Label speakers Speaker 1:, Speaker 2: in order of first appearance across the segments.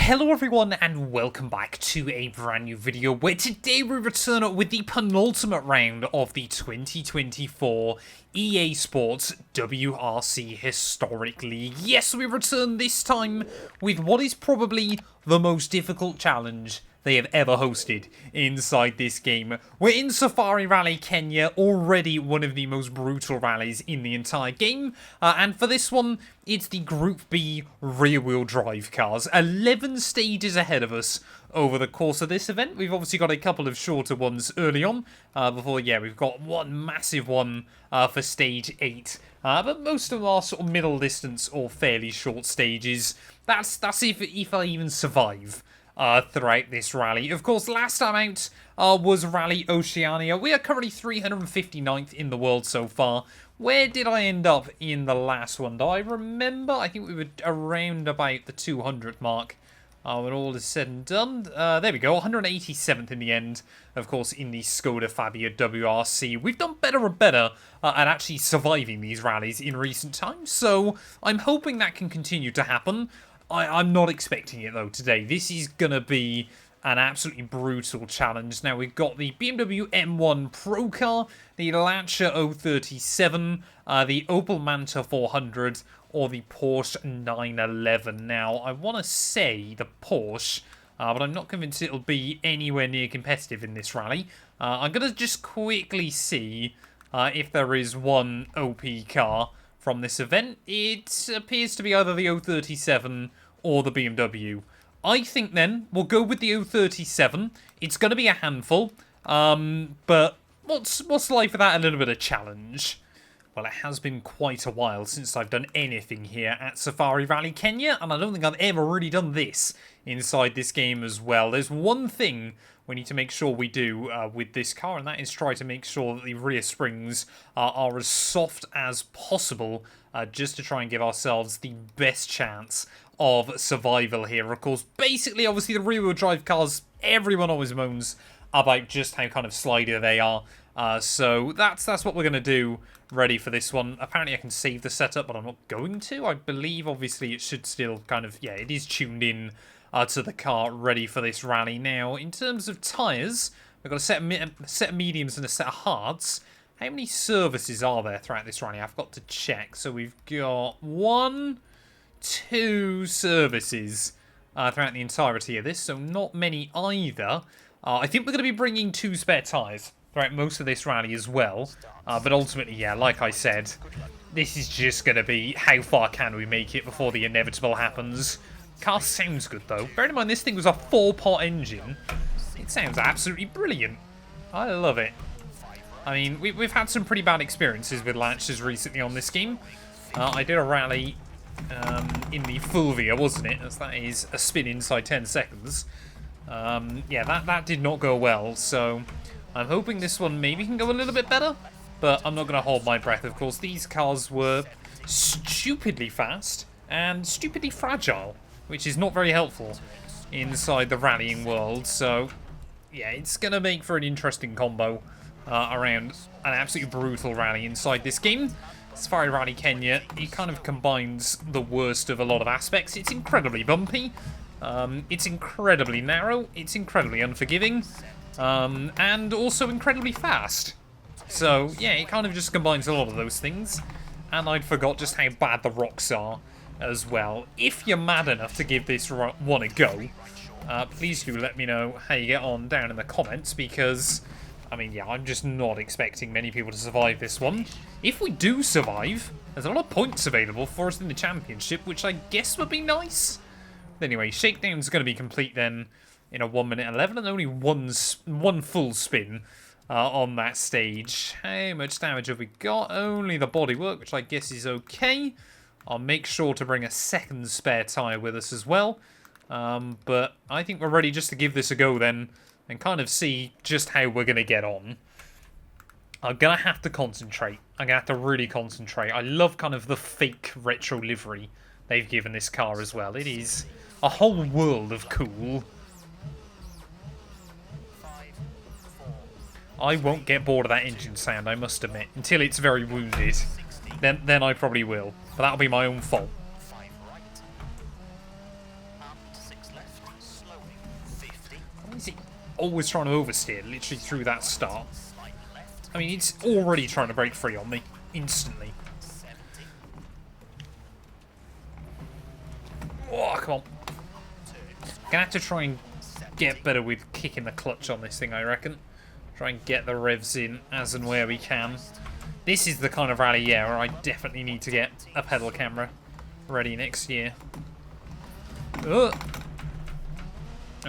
Speaker 1: Hello everyone and welcome back to a brand new video where today we return with the penultimate round of the 2024 EA Sports WRC Historic League. Yes, we return this time with what is probably the most difficult challenge they have ever hosted inside this game. We're in Safari Rally Kenya, already one of the most brutal rallies in the entire game. And for this one, it's the Group B rear-wheel drive cars. 11 stages ahead of us over the course of this event. We've obviously got a couple of shorter ones early on. Before, we've got one massive one for stage 8. But most of them are sort of middle distance or fairly short stages. That's if I even survive throughout this rally. Of course, last time out was Rally Oceania. We are currently 359th in the world so far. Where did I end up in the last one? Do I remember? I think we were around about the 200 mark when all is said and done. There we go, 187th in the end, of course, in the Skoda Fabia WRC. We've done better and better at actually surviving these rallies in recent times, so I'm hoping that can continue to happen. I'm not expecting it, though, today. This is going to be an absolutely brutal challenge. Now, we've got the BMW M1 Pro Car, the Lancia 037, the Opel Manta 400, or the Porsche 911. Now, I want to say the Porsche, but I'm not convinced it'll be anywhere near competitive in this rally. I'm going to just quickly see if there is one OP car from this event. It appears to be either the 037 or the BMW. I think then we'll go with the 037. It's going to be a handful, but what's life without a little bit of challenge? Well, it has been quite a while since I've done anything here at Safari Rally Kenya, and I don't think I've ever really done this inside this game as well. There's one thing we need to make sure we do with this car, and that is try to make sure that the rear springs are as soft as possible, just to try and give ourselves the best chance of survival here. Of course, basically, obviously, the rear-wheel drive cars, everyone always moans about just how kind of slider they are. So that's what we're going to do ready for this one. Apparently, I can save the setup, but I'm not going to. I believe, obviously, it should still kind of, it is tuned in to the car ready for this rally. Now, in terms of tyres, we've got a set of mediums and a set of hards. How many services are there throughout this rally? I've got to check. So we've got 1, 2 services throughout the entirety of this, so not many either. I think we're going to be bringing 2 spare tyres throughout most of this rally as well. But ultimately, like I said, this is just going to be how far can we make it before the inevitable happens. Car sounds good, though. Bearing in mind, this thing was a 4-pot engine. It sounds absolutely brilliant. I love it. I mean, we've had some pretty bad experiences with Lancias recently on this game. I did a rally in the Fulvia, wasn't it? As that is a spin inside 10 seconds. That did not go well, so I'm hoping this one maybe can go a little bit better, but I'm not going to hold my breath. Of course, these cars were stupidly fast and stupidly fragile, which is not very helpful inside the rallying world. So, it's going to make for an interesting combo around an absolutely brutal rally inside this game. Safari Rally Kenya, it kind of combines the worst of a lot of aspects. It's incredibly bumpy, it's incredibly narrow, it's incredibly unforgiving, and also incredibly fast. So, it kind of just combines a lot of those things. And I forgot just how bad the rocks are as well. If you're mad enough to give this one a go, please do let me know how you get on down in the comments, because I mean, I'm just not expecting many people to survive this one. If we do survive, there's a lot of points available for us in the championship, which I guess would be nice. But anyway, shakedown's going to be complete then in a 1:11, and only one full spin on that stage. How much damage have we got? Only the bodywork, which I guess is okay. I'll make sure to bring a second spare tyre with us as well. But I think we're ready just to give this a go then, and kind of see just how we're going to get on. I'm going to have to concentrate. I'm going to have to really concentrate. I love kind of the fake retro livery they've given this car as well. It is a whole world of cool. I won't get bored of that engine sound, I must admit, until it's very wounded. Then I probably will. But that'll be my own fault. always trying to oversteer, literally through that start. I mean, it's already trying to break free on me, instantly. Oh, come on. Gonna have to try and get better with kicking the clutch on this thing, I reckon. Try and get the revs in as and where we can. This is the kind of rally, yeah, where I definitely need to get a pedal camera ready next year. And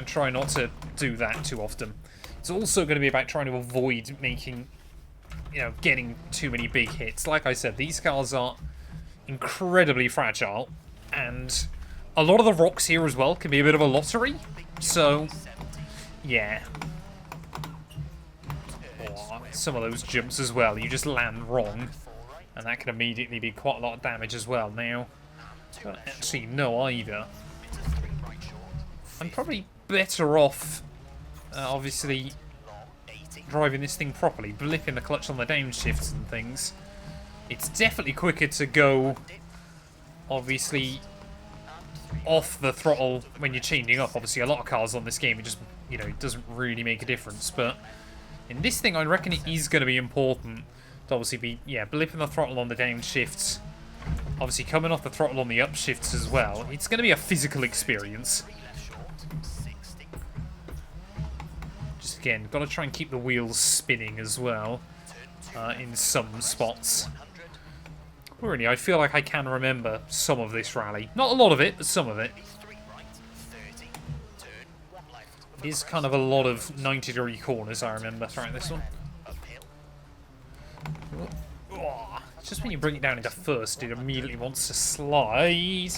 Speaker 1: try not to do that too often. It's also going to be about trying to avoid making, you know, getting too many big hits. Like I said, these cars are incredibly fragile, and a lot of the rocks here as well can be a bit of a lottery. So, yeah. Oh, some of those jumps as well, you just land wrong, and that can immediately be quite a lot of damage as well. Now, I don't actually know either. I'm probably better off, obviously, driving this thing properly, blipping the clutch on the downshifts and things. It's definitely quicker to go, obviously, off the throttle when you're changing up. Obviously, a lot of cars on this game, it just, you know, it doesn't really make a difference. But in this thing, I reckon it is going to be important to obviously be, yeah, blipping the throttle on the downshifts. Obviously, coming off the throttle on the upshifts as well. It's going to be a physical experience. Just again, got to try and keep the wheels spinning as well in some spots. Really, I feel like I can remember some of this rally. Not a lot of it, but some of it. It is kind of a lot of 90-degree corners, I remember, throughout this one. Oh, just when you bring it down into first, it immediately wants to slide.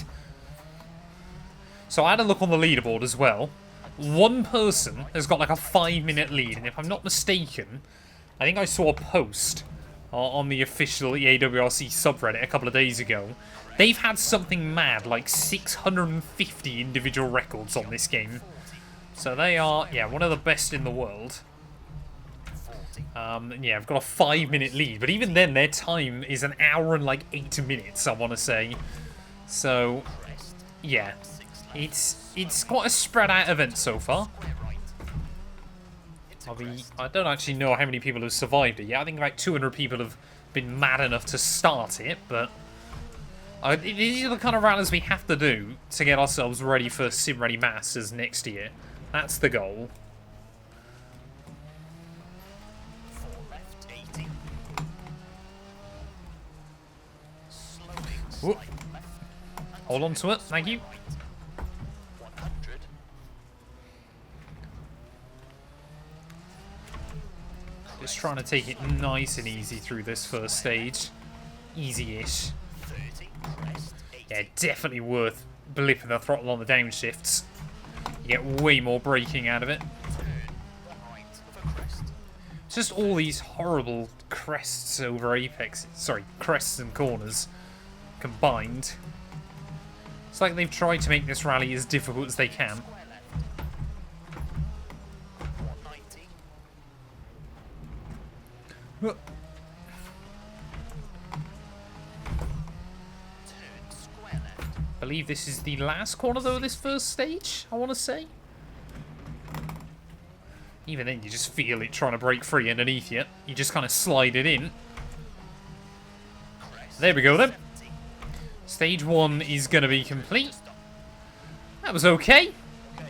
Speaker 1: So I had a look on the leaderboard as well. One person has got like a 5-minute lead, and if I'm not mistaken, I think I saw a post on the official EA WRC subreddit a couple of days ago. They've had something mad, like 650 individual records on this game. So they are, yeah, one of the best in the world. Yeah, I've got a 5-minute lead, but even then, their time is an hour and like 8 minutes, I want to say. So, yeah, it's quite a spread out event so far. I don't actually know how many people have survived it yet. I think about 200 people have been mad enough to start it, but these are the kind of rallies we have to do to get ourselves ready for Sim Ready Masters next year. That's the goal. Whoop. Hold on to it, thank you. Just trying to take it nice and easy through this first stage. Easy-ish. Yeah, definitely worth blipping the throttle on the downshifts. You get way more braking out of it. It's just all these horrible crests over apexes. Sorry, crests and corners combined. It's like they've tried to make this rally as difficult as they can. I believe this is the last corner, though, of this first stage, I want to say. Even then, you just feel it trying to break free underneath you. You just kind of slide it in. There we go, then. Stage 1 is going to be complete. That was okay.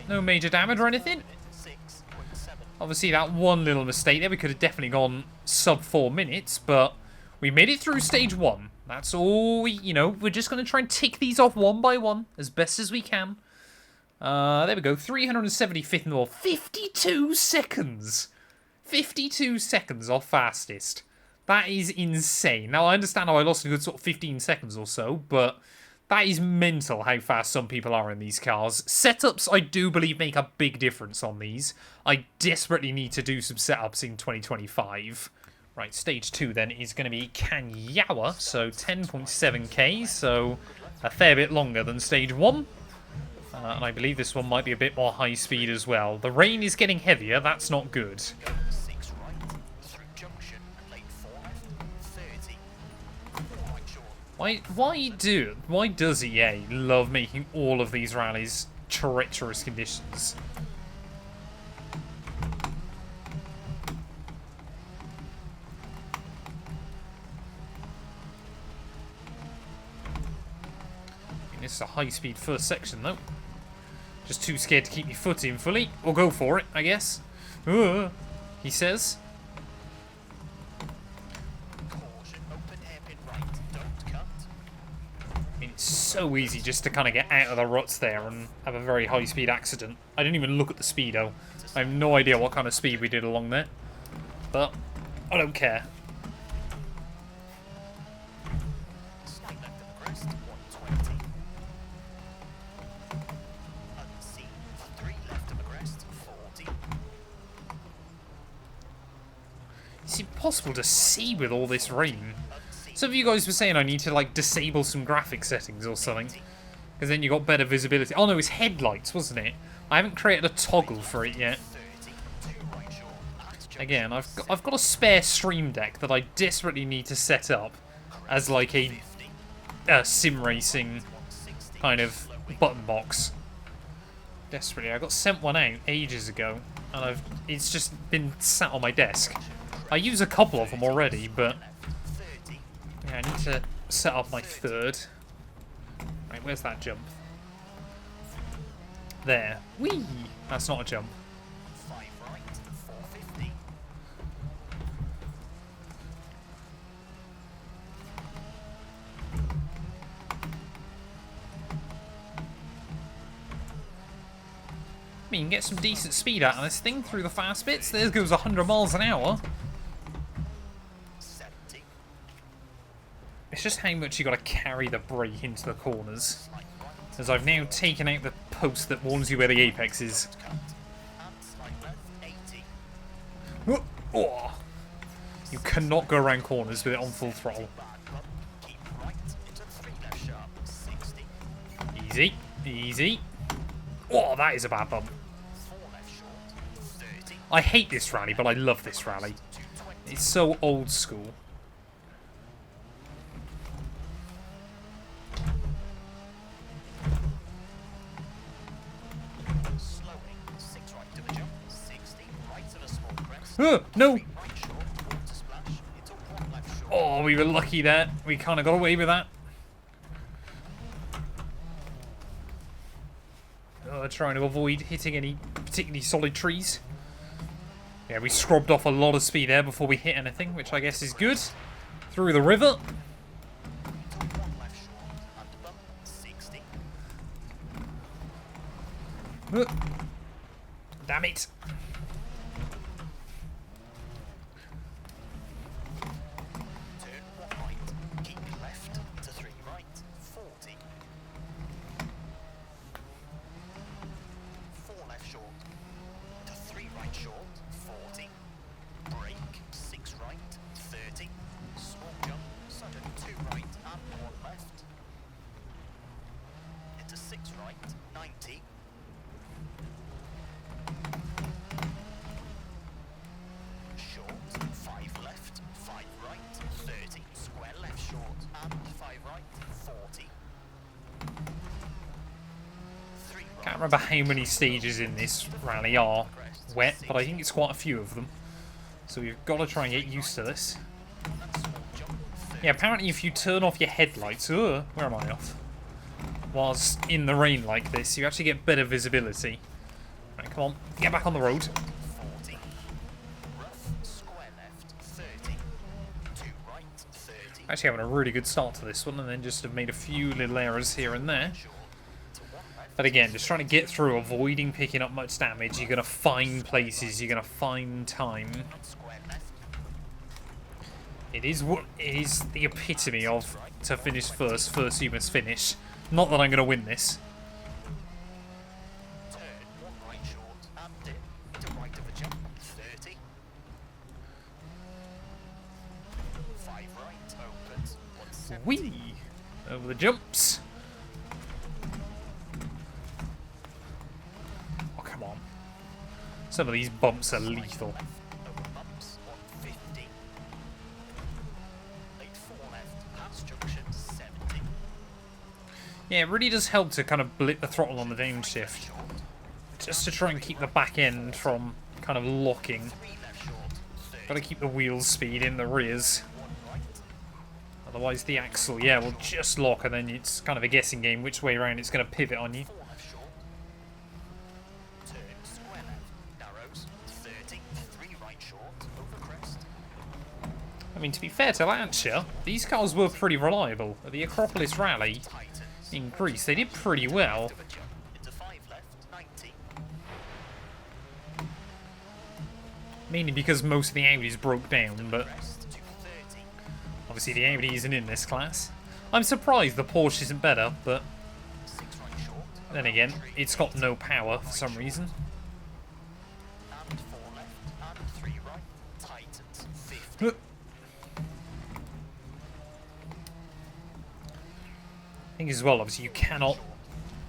Speaker 1: No major damage or anything. Obviously, that one little mistake there, we could have definitely gone sub 4 minutes, but we made it through stage 1. That's all we, you know, we're just going to try and tick these off one by one as best as we can. There we go, 375th in the world. 52 seconds! 52 seconds off fastest. That is insane. Now, I understand how I lost a good sort of 15 seconds or so, but that is mental how fast some people are in these cars. Setups, I do believe, make a big difference on these. I desperately need to do some setups in 2025. Right, stage 2 then is going to be Kanyawa, so 10.7k, so a fair bit longer than stage 1. And I believe this one might be a bit more high speed as well. The rain is getting heavier, that's not good. Why does EA love making all of these rallies treacherous conditions? This is a high-speed first section, though. Just too scared to keep your foot in fully. Or go for it, I guess. He says. I mean, it's so easy just to kind of get out of the ruts there and have a very high-speed accident. I didn't even look at the speedo. I have no idea what kind of speed we did along there. But I don't care. It's impossible to see with all this rain. Some of you guys were saying I need to like disable some graphic settings or something, because then you got better visibility. Oh no, it's headlights, wasn't it? I haven't created a toggle for it yet. Again, I've got a spare Stream Deck that I desperately need to set up as like a sim racing kind of button box. Desperately, I got sent one out ages ago, and it's just been sat on my desk. I use a couple of them already, but yeah, I need to set up my third. Right, where's that jump? There. Whee! That's not a jump. I mean, you can get some decent speed out of this thing through the fast bits. There goes 100 miles an hour. It's just how much you got to carry the brake into the corners. As I've now taken out the post that warns you where the apex is. Oh. You cannot go around corners with it on full throttle. Easy, easy. Oh, that is a bad bump. I hate this rally, but I love this rally. It's so old school. No! Oh, we were lucky there. We kind of got away with that. Trying to avoid hitting any particularly solid trees. Yeah, we scrubbed off a lot of speed there before we hit anything, which I guess is good. Through the river. Damn it. Can't remember how many stages in this rally are wet, but I think it's quite a few of them. So we've got to try and get used to this. Yeah, apparently if you turn off your headlights, where am I off? Whilst in the rain like this, you actually get better visibility. Right, come on, get back on the road. Actually having a really good start to this one, and then just have made a few little errors here and there. But again, just trying to get through, avoiding picking up much damage. You're going to find places, you're going to find time. It is the epitome of to finish first you must finish. Not that I'm going to win this. Whee! Over the jumps. Oh, come on. Some of these bumps are lethal. Yeah, it really does help to kind of blip the throttle on the downshift. Just to try and keep the back end from kind of locking. Got to keep the wheel speed in the rears. Otherwise the axle, yeah, will just lock, and then it's kind of a guessing game which way around it's going to pivot on you. I mean, to be fair to Lancia, these cars were pretty reliable. At the Acropolis Rally in Greece, they did pretty well. Mainly because most of the Audis broke down, but obviously the Audi isn't in this class. I'm surprised the Porsche isn't better, but then again, it's got no power for some reason. I think as well, obviously you cannot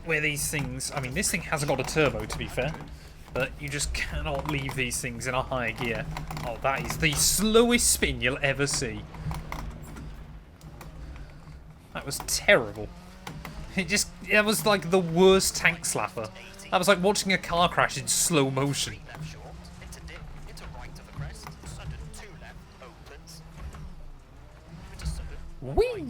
Speaker 1: wear these things. I mean, this thing hasn't got a turbo, to be fair, but you just cannot leave these things in a higher gear. Oh, that is the slowest spin you'll ever see. That was terrible. It was like the worst tank slapper. That was like watching a car crash in slow motion. Whee!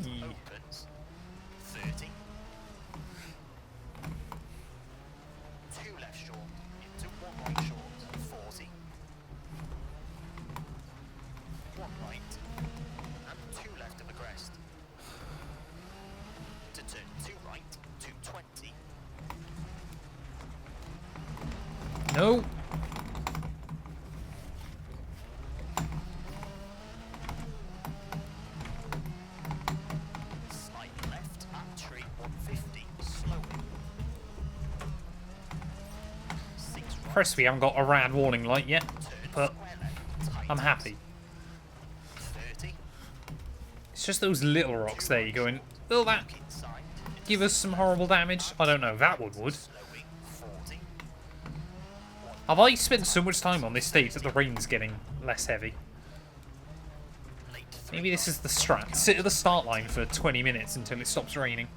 Speaker 1: No. Impressed we haven't got a rad warning light yet, but I'm happy. It's just those little rocks there. You're going, will that give us some horrible damage? I don't know. That one would. Have I spent so much time on this stage that the rain's getting less heavy? Maybe this is the strat. Sit at the start line for 20 minutes until it stops raining.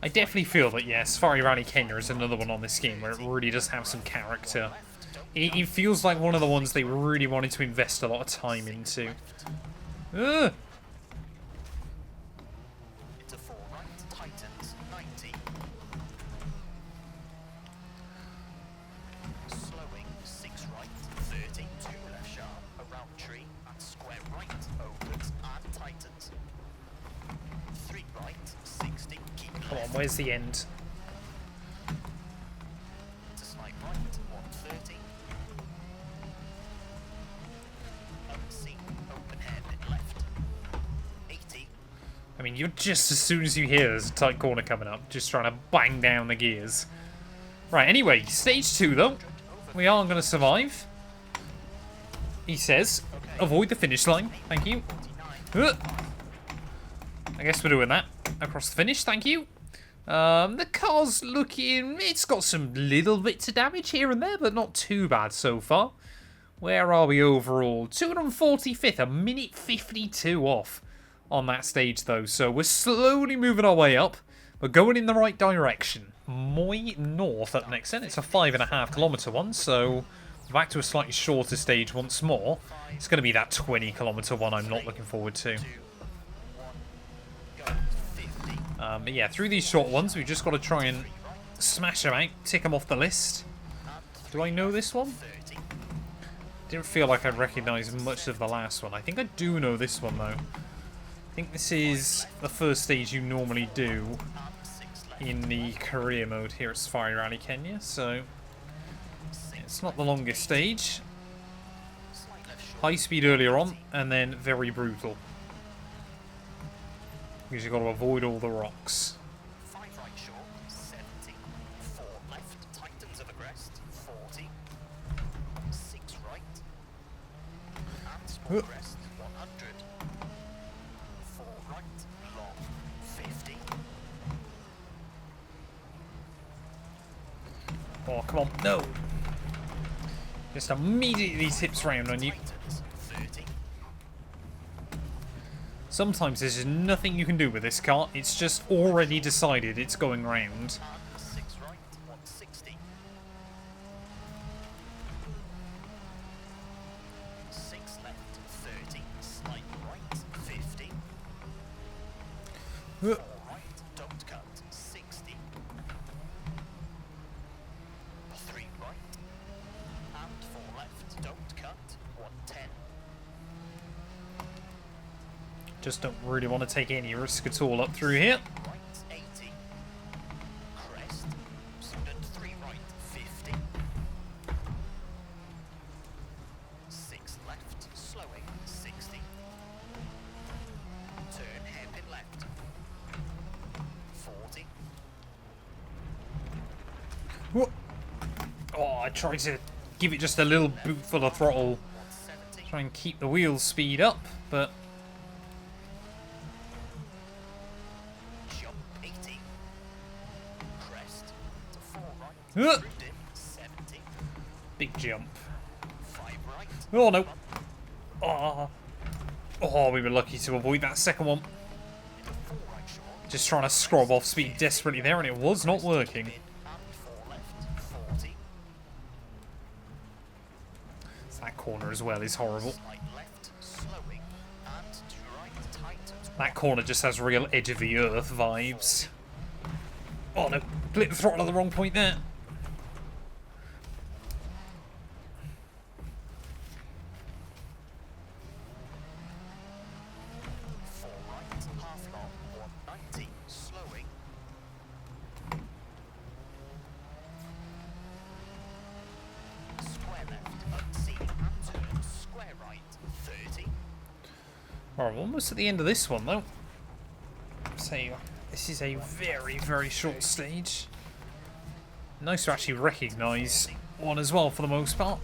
Speaker 1: I definitely feel that, yeah, Safari Rally Kenya is another one on this game where it really does have some character. It feels like one of the ones they really wanted to invest a lot of time into. Ugh. Come on, where's the end? I mean, you're just as soon as you hear there's a tight corner coming up, just trying to bang down the gears. Right, anyway, stage 2 though. We are going to survive. He says, avoid the finish line. Thank you. I guess we're doing that. Across the finish, thank you. The car's looking... It's got some little bits of damage here and there, but not too bad so far. Where are we overall? 245th, a minute 52 off on that stage, though. So we're slowly moving our way up. We're going in the right direction. Moi North up next then. It's a 5.5 kilometre one, so back to a slightly shorter stage once more. It's going to be that 20 kilometre one I'm not looking forward to. But yeah, through these short ones, we've just got to try and smash them out, tick them off the list. Do I know this one? Didn't feel like I recognised much of the last one. I think I do know this one, though. I think this is the first stage you normally do in the career mode here at Safari Rally Kenya, so it's not the longest stage. High speed earlier on, and then very brutal. Because you've got to avoid all the rocks.
Speaker 2: 5 right short, 70, 4 left, tightens of a crest, 40, 6 right, and small crest, 100, 4 right, long, 50.
Speaker 1: Oh, come on, no! Just immediately tips round on you. Sometimes there's just nothing you can do with this car. It's just already decided it's going round.
Speaker 2: And 6 right, 160. 6 left, 30. Slight right, 50. 4 right, don't cut, 60. 3 right. And 4 left, don't cut, 110.
Speaker 1: Just don't really want to take any risk at all up through here.
Speaker 2: Right, 80. Crest. And 3 right, 50. 6 left, slowing, 60. Turn hairpin left. 40.
Speaker 1: Whoa. Oh, I tried to give it just a little boot full of throttle.
Speaker 2: 170.
Speaker 1: Try and keep the wheel speed up, but
Speaker 2: Jump, 80. Crest. To 4 right.
Speaker 1: Uh.
Speaker 2: Through dip, 70.
Speaker 1: big jump.
Speaker 2: 5 right.
Speaker 1: Oh no. Oh, we were lucky to avoid that second one.
Speaker 2: Into 4 right short.
Speaker 1: Just trying to scrub off speed desperately there, and it was not working.
Speaker 2: And 4 left, 40.
Speaker 1: That corner as well is horrible.
Speaker 2: Slight left, slowing. And to right, tight.
Speaker 1: That corner just has real edge of the earth vibes. Oh no, clip the throttle at the wrong point there.
Speaker 2: Four right, half long, 190, slowing. Square left, unseen, and turn, square right, 30.
Speaker 1: Alright, we're almost at the end of this one though. So this is a very, very short stage. Nice to actually recognise one as well for the most part.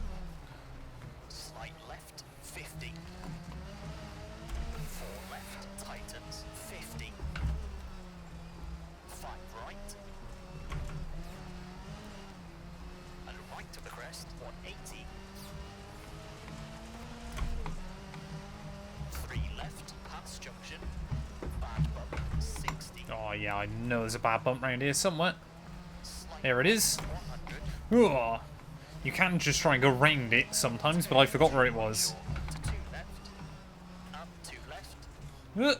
Speaker 2: Slight left, 50. 4 left, tightens, 50. 5 right. And right to the crest, 180. 3 left, pass junction. Bad bump, 60.
Speaker 1: Oh yeah, I know there's a bad bump round here somewhere.
Speaker 2: Slight
Speaker 1: There it is.
Speaker 2: 100.
Speaker 1: Oh, you can just try and go round it sometimes, but I forgot where it was.
Speaker 2: To 2 left. And 2 left.
Speaker 1: Uh,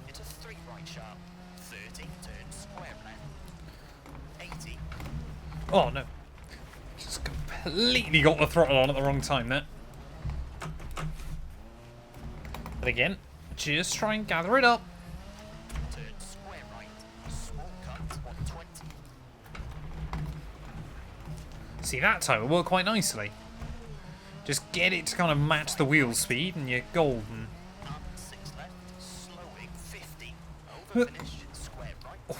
Speaker 2: Into 3 right sharp. 30, turn square left. 80.
Speaker 1: Oh no. Just completely got the throttle on at the wrong time there. But again, just try and gather it up.
Speaker 2: Turn square right. Small cut, 120.
Speaker 1: See, that time it worked quite nicely. Just get it to kind of match the wheel speed and you're golden.
Speaker 2: And 6 left, slowing, 50. Over finish, square right.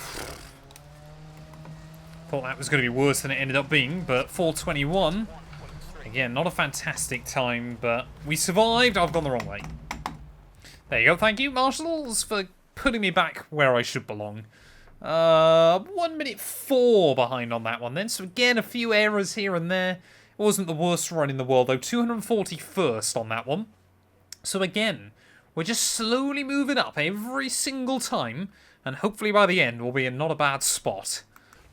Speaker 1: Thought that was going to be worse than it ended up being, but 4:21.
Speaker 2: 1.3.
Speaker 1: Again, not a fantastic time, but we survived. I've gone the wrong way. There you go. Thank you, marshals, for putting me back where I should belong. 1 minute 4 behind on that one then. So again, a few errors here and there. It wasn't the worst run in the world, though. 241st on that one. So again, we're just slowly moving up every single time. And hopefully by the end, we'll be in not a bad spot.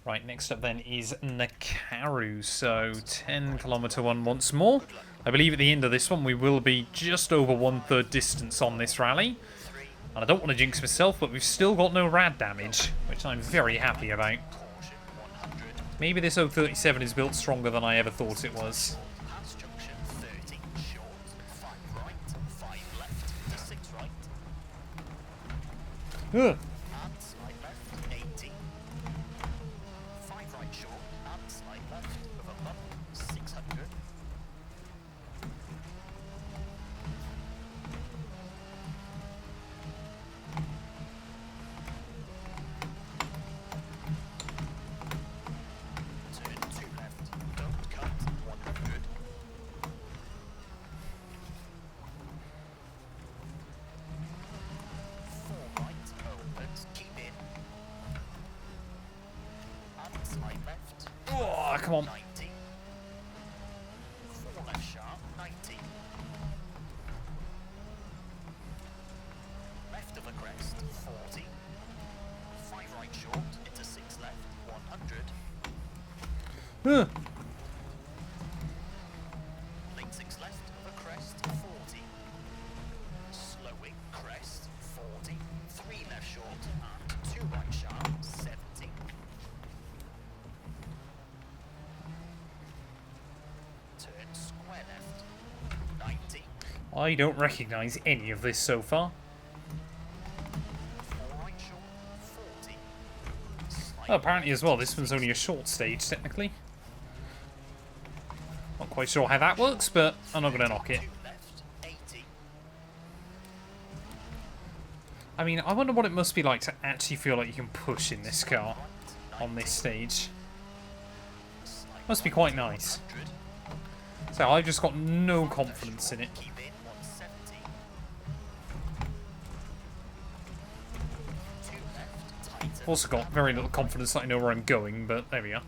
Speaker 1: Right, next up then is Naru. So 10-kilometer one once more. I believe at the end of this one, we will be just over 1/3 distance on this rally. And I don't want to jinx myself, but we've still got no rad damage, which I'm very happy about.
Speaker 2: Caution, 100.
Speaker 1: Maybe this 037 is built stronger than I ever thought it was.
Speaker 2: Pass junction, 30. Short. 5 right. 5 left. To 6 right.
Speaker 1: Ugh.
Speaker 2: And slight left, 80. 5 right short. And slight left. With a bump, 600. Turn 2 left. Don't cut, 100. 4 right, opens, keep in. And slight left,
Speaker 1: Oh, come on.
Speaker 2: 90. 4 left sharp, 90.
Speaker 1: Huh.
Speaker 2: Late 6 left of a crest, 40. Slowing, crest, 40. 3 left short and 2 right sharp, 70. Turn square left, 90.
Speaker 1: I don't recognise any of this so far.
Speaker 2: 4 right short, 40.
Speaker 1: Oh, apparently as well, this one's only a short stage, technically. Not quite sure how that works, but I'm not going to knock it.
Speaker 2: 2 left, 80.
Speaker 1: I mean, I wonder what it must be like to actually feel like you can push in this car on this stage. Must be quite nice.
Speaker 2: 100.
Speaker 1: So I've just got no confidence in it.
Speaker 2: Keep in 170. 2 left, tighten.
Speaker 1: Also got very little confidence that I know where I'm going, but there we are.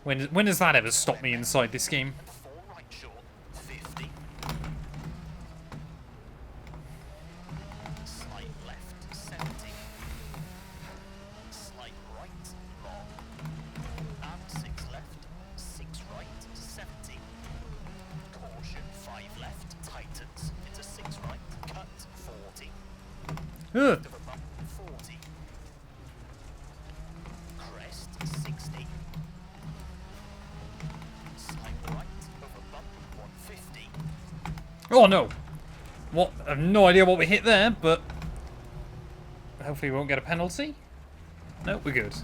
Speaker 1: When has that ever stopped me inside this game?
Speaker 2: 4 right short, 50. Slight left, 70. Slight right, long. And 6 left, 6 right, 70. Caution, 5 left, tightens into 6 right, cut, 40.
Speaker 1: Ugh.
Speaker 2: Of a bump, 40. Crest, 60. Slight right, of a bump, 150.
Speaker 1: Oh no! What? I have no idea what we hit there, but hopefully we won't get a penalty. No, we're good.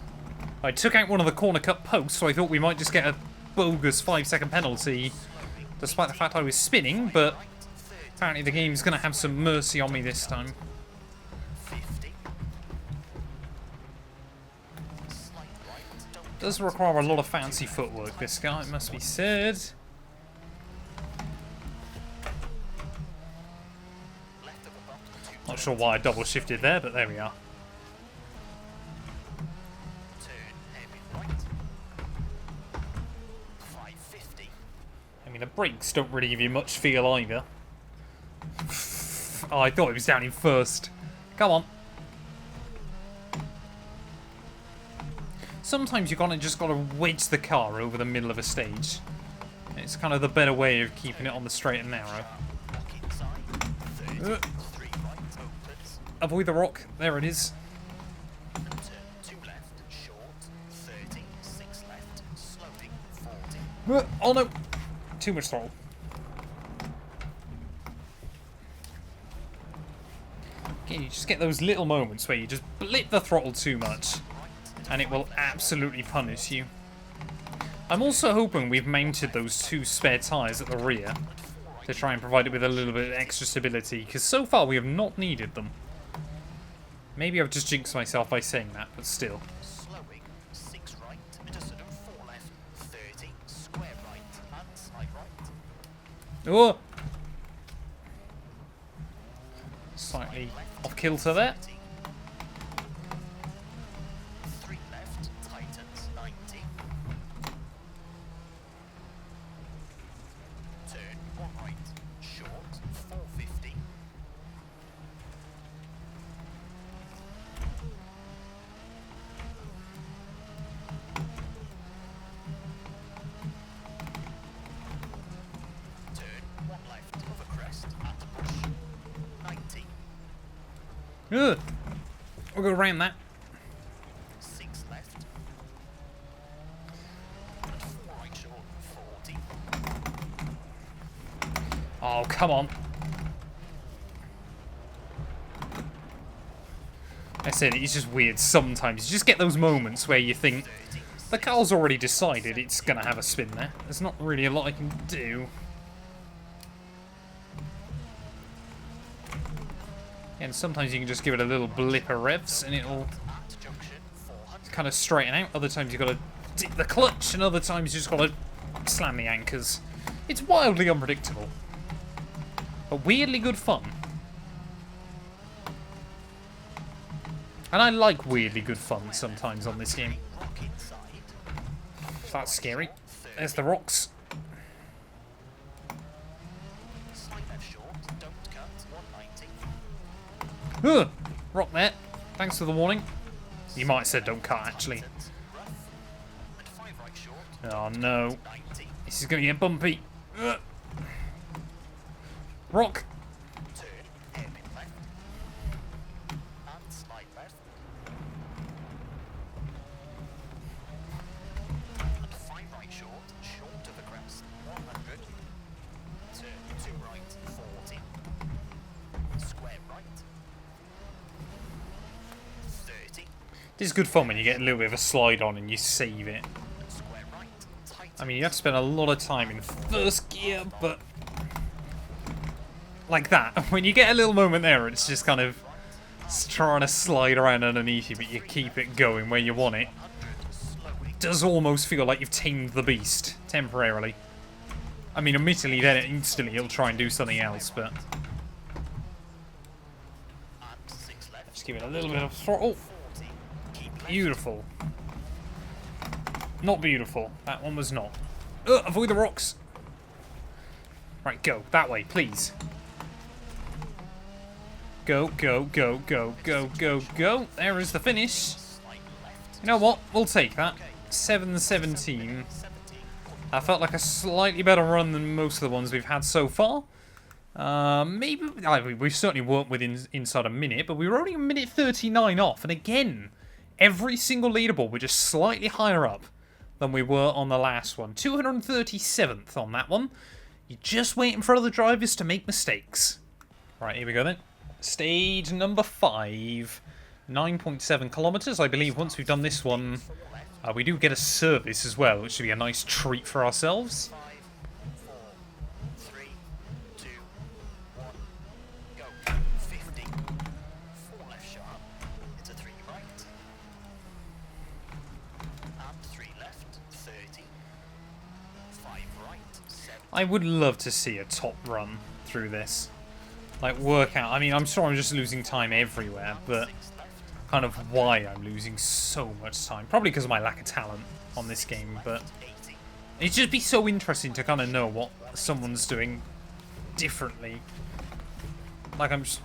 Speaker 1: I took out one of the corner cut posts, so I thought we might just get a bogus 5-second penalty, despite the fact I was spinning, but apparently the game's going to have some mercy on me this time.
Speaker 2: 50. Slight right, don't
Speaker 1: Does require a lot of fancy footwork, this guy, it must be said.
Speaker 2: left of a bump, 2
Speaker 1: Not sure why I double shifted there, but there we are.
Speaker 2: turn, hairpin right. 550.
Speaker 1: I mean, the brakes don't really give you much feel either. Oh, I thought it was down in first. Come on. Sometimes you just gotta wedge the car over the middle of a stage. It's kind of the better way of keeping it on the straight and narrow.
Speaker 2: Lock inside, 30. 3 right, opens.
Speaker 1: Avoid the rock. There it is.
Speaker 2: And turn 2 left, short, 30. 6 left, slowing, 40.
Speaker 1: Oh no! Too much throttle. Again, you just get those little moments where you just blip the throttle too much, and it will absolutely punish you. I'm also hoping we've mounted those 2 spare tyres at the rear to try and provide it with a little bit of extra stability, because so far we have not needed them. Maybe I've just jinxed myself by saying that, but still.
Speaker 2: Slowing, 6 right, into sort of 4 left, 30. Square right, and slight right.
Speaker 1: Oh! Slightly off kilter there.
Speaker 2: 3 left, tightens, 90. Turn 1 right, short, 450. Turn 1 left, over crest, and push, 90.
Speaker 1: Ugh. We'll go around that.
Speaker 2: 6 left. And 4 right short, 40.
Speaker 1: Oh, come on. I said it's just weird sometimes. You just get those moments where you think, the car's already decided it's going to have a spin there. There's not really a lot I can do. And sometimes you can just give it a little blip of revs and it'll
Speaker 2: At junction, 400.
Speaker 1: kind of straighten out. Other times you've got to dip the clutch, and other times you just got to slam the anchors. It's wildly unpredictable, but weirdly good fun. And I like weirdly good fun sometimes on this game.
Speaker 2: Rock inside.
Speaker 1: That's scary. There's the rocks.
Speaker 2: Slight left short, don't cut, 190.
Speaker 1: Ugh, rock there. Thanks for the warning. You might have said don't cut, actually.
Speaker 2: Rough. And 5 right short,
Speaker 1: Oh no.
Speaker 2: 90.
Speaker 1: This is going to get bumpy. Ugh. Rock.
Speaker 2: Turn, hairpin left. And slide left. And 5 right short, short of the crest, 100. Turn 2 right, 40. Square right. 30.
Speaker 1: This is good fun when you get a little bit of a slide on and you save it.
Speaker 2: Square right. Tight.
Speaker 1: I mean, you have to spend a lot of time in first gear, but like that. When you get a little moment there, it's just kind of trying to slide around underneath you, but you keep it going where you want it. It does almost feel like you've tamed the beast, temporarily. I mean, admittedly, then instantly it'll try and do something else, but... Just give it a little bit of throttle. Beautiful. Not beautiful. That one was not. Avoid the rocks. Right, go. That way, please. Go, go, go, go, go, go, go. There is the finish. You know what? We'll take that. 7:17. That felt like a slightly better run than most of the ones we've had so far. Maybe... we certainly weren't within inside a minute, but we were only a minute 39 off. And again, every single leaderboard, we're just slightly higher up than we were on the last one. 237th on that one. You're just waiting for other drivers to make mistakes. Right, here we go then. Stage number 5. 9.7 kilometers. I believe once we've done this one, we do get a service as well, which should be a nice treat for ourselves.
Speaker 2: 5, 4, 3, 2, 1, go. 50. 4 left sharp. Into 3 right. And 3 left. 30. 5 right. 7.
Speaker 1: I would love to see a top run through this. Like, work out. I mean, I'm sure I'm just losing time everywhere, but
Speaker 2: 6 left.
Speaker 1: kind of why I'm losing so much time. Probably because of my lack of talent on this game, but
Speaker 2: 80.
Speaker 1: it'd just be so interesting to kind of know what someone's doing differently. Like, I'm just...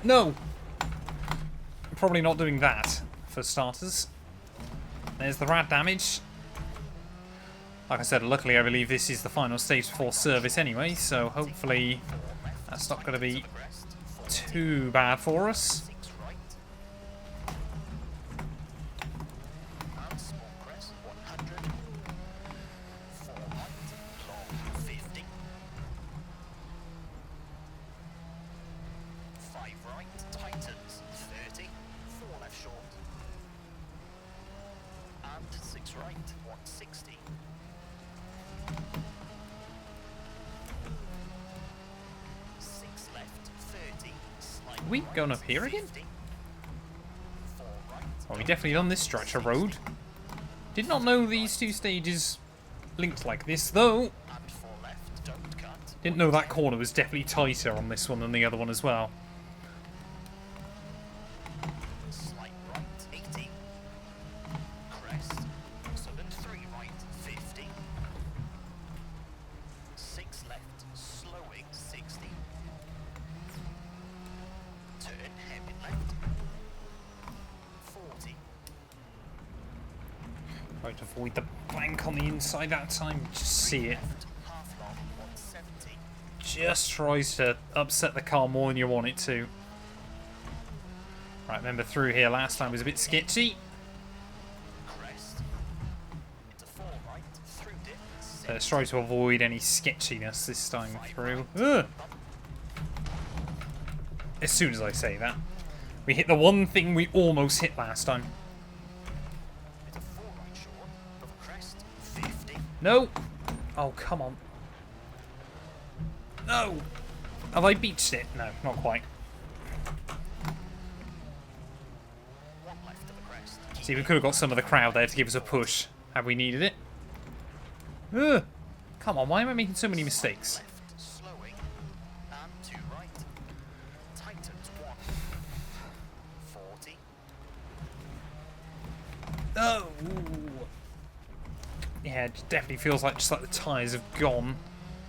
Speaker 1: No! I'm probably not doing that, for starters. There's the rat damage. Like I said, luckily I believe this is the final stage before service anyway, so hopefully that's not going to be too bad for us.
Speaker 2: 6 right. And small crest. 100. 4 right. Long. 50. 5 right. Tightens. 30. 4 left short. And 6 right. 160.
Speaker 1: Are we going up here again?
Speaker 2: 50. 4 right.
Speaker 1: Well, we definitely done this stretch of road. Did not know these two stages linked like this, though.
Speaker 2: And 4 left. Don't cut.
Speaker 1: Didn't know that corner was definitely tighter on this one than the other one as well.
Speaker 2: Slight right. 80. Crest. Excellent. 3 right. 50. 6 left. Slowing. 60. Turn hairpin left. 40.
Speaker 1: Try to avoid the bank on the inside that time. Just see it.
Speaker 2: Left. Half long. 170.
Speaker 1: Just tries to upset the car more than you want it to. Right, remember through here last time was a bit sketchy.
Speaker 2: Crest. Into 4 right. Through dip.
Speaker 1: So let's try to avoid any sketchiness this time through. Ugh. As soon as I say that. We hit the one thing we almost hit last time.
Speaker 2: Into 4 right short. Of crest. 50.
Speaker 1: No! Oh, come on. No! Have I beached it? No, not quite.
Speaker 2: 1 left of the crest.
Speaker 1: See, we could have got some of the crowd there to give us a push, had we needed it. Ugh. Come on, why am I making so many mistakes?
Speaker 2: Left. Slowing. And 2 right. Tightens. 1. 40.
Speaker 1: Oh! Yeah, it definitely feels like just like the tyres have gone.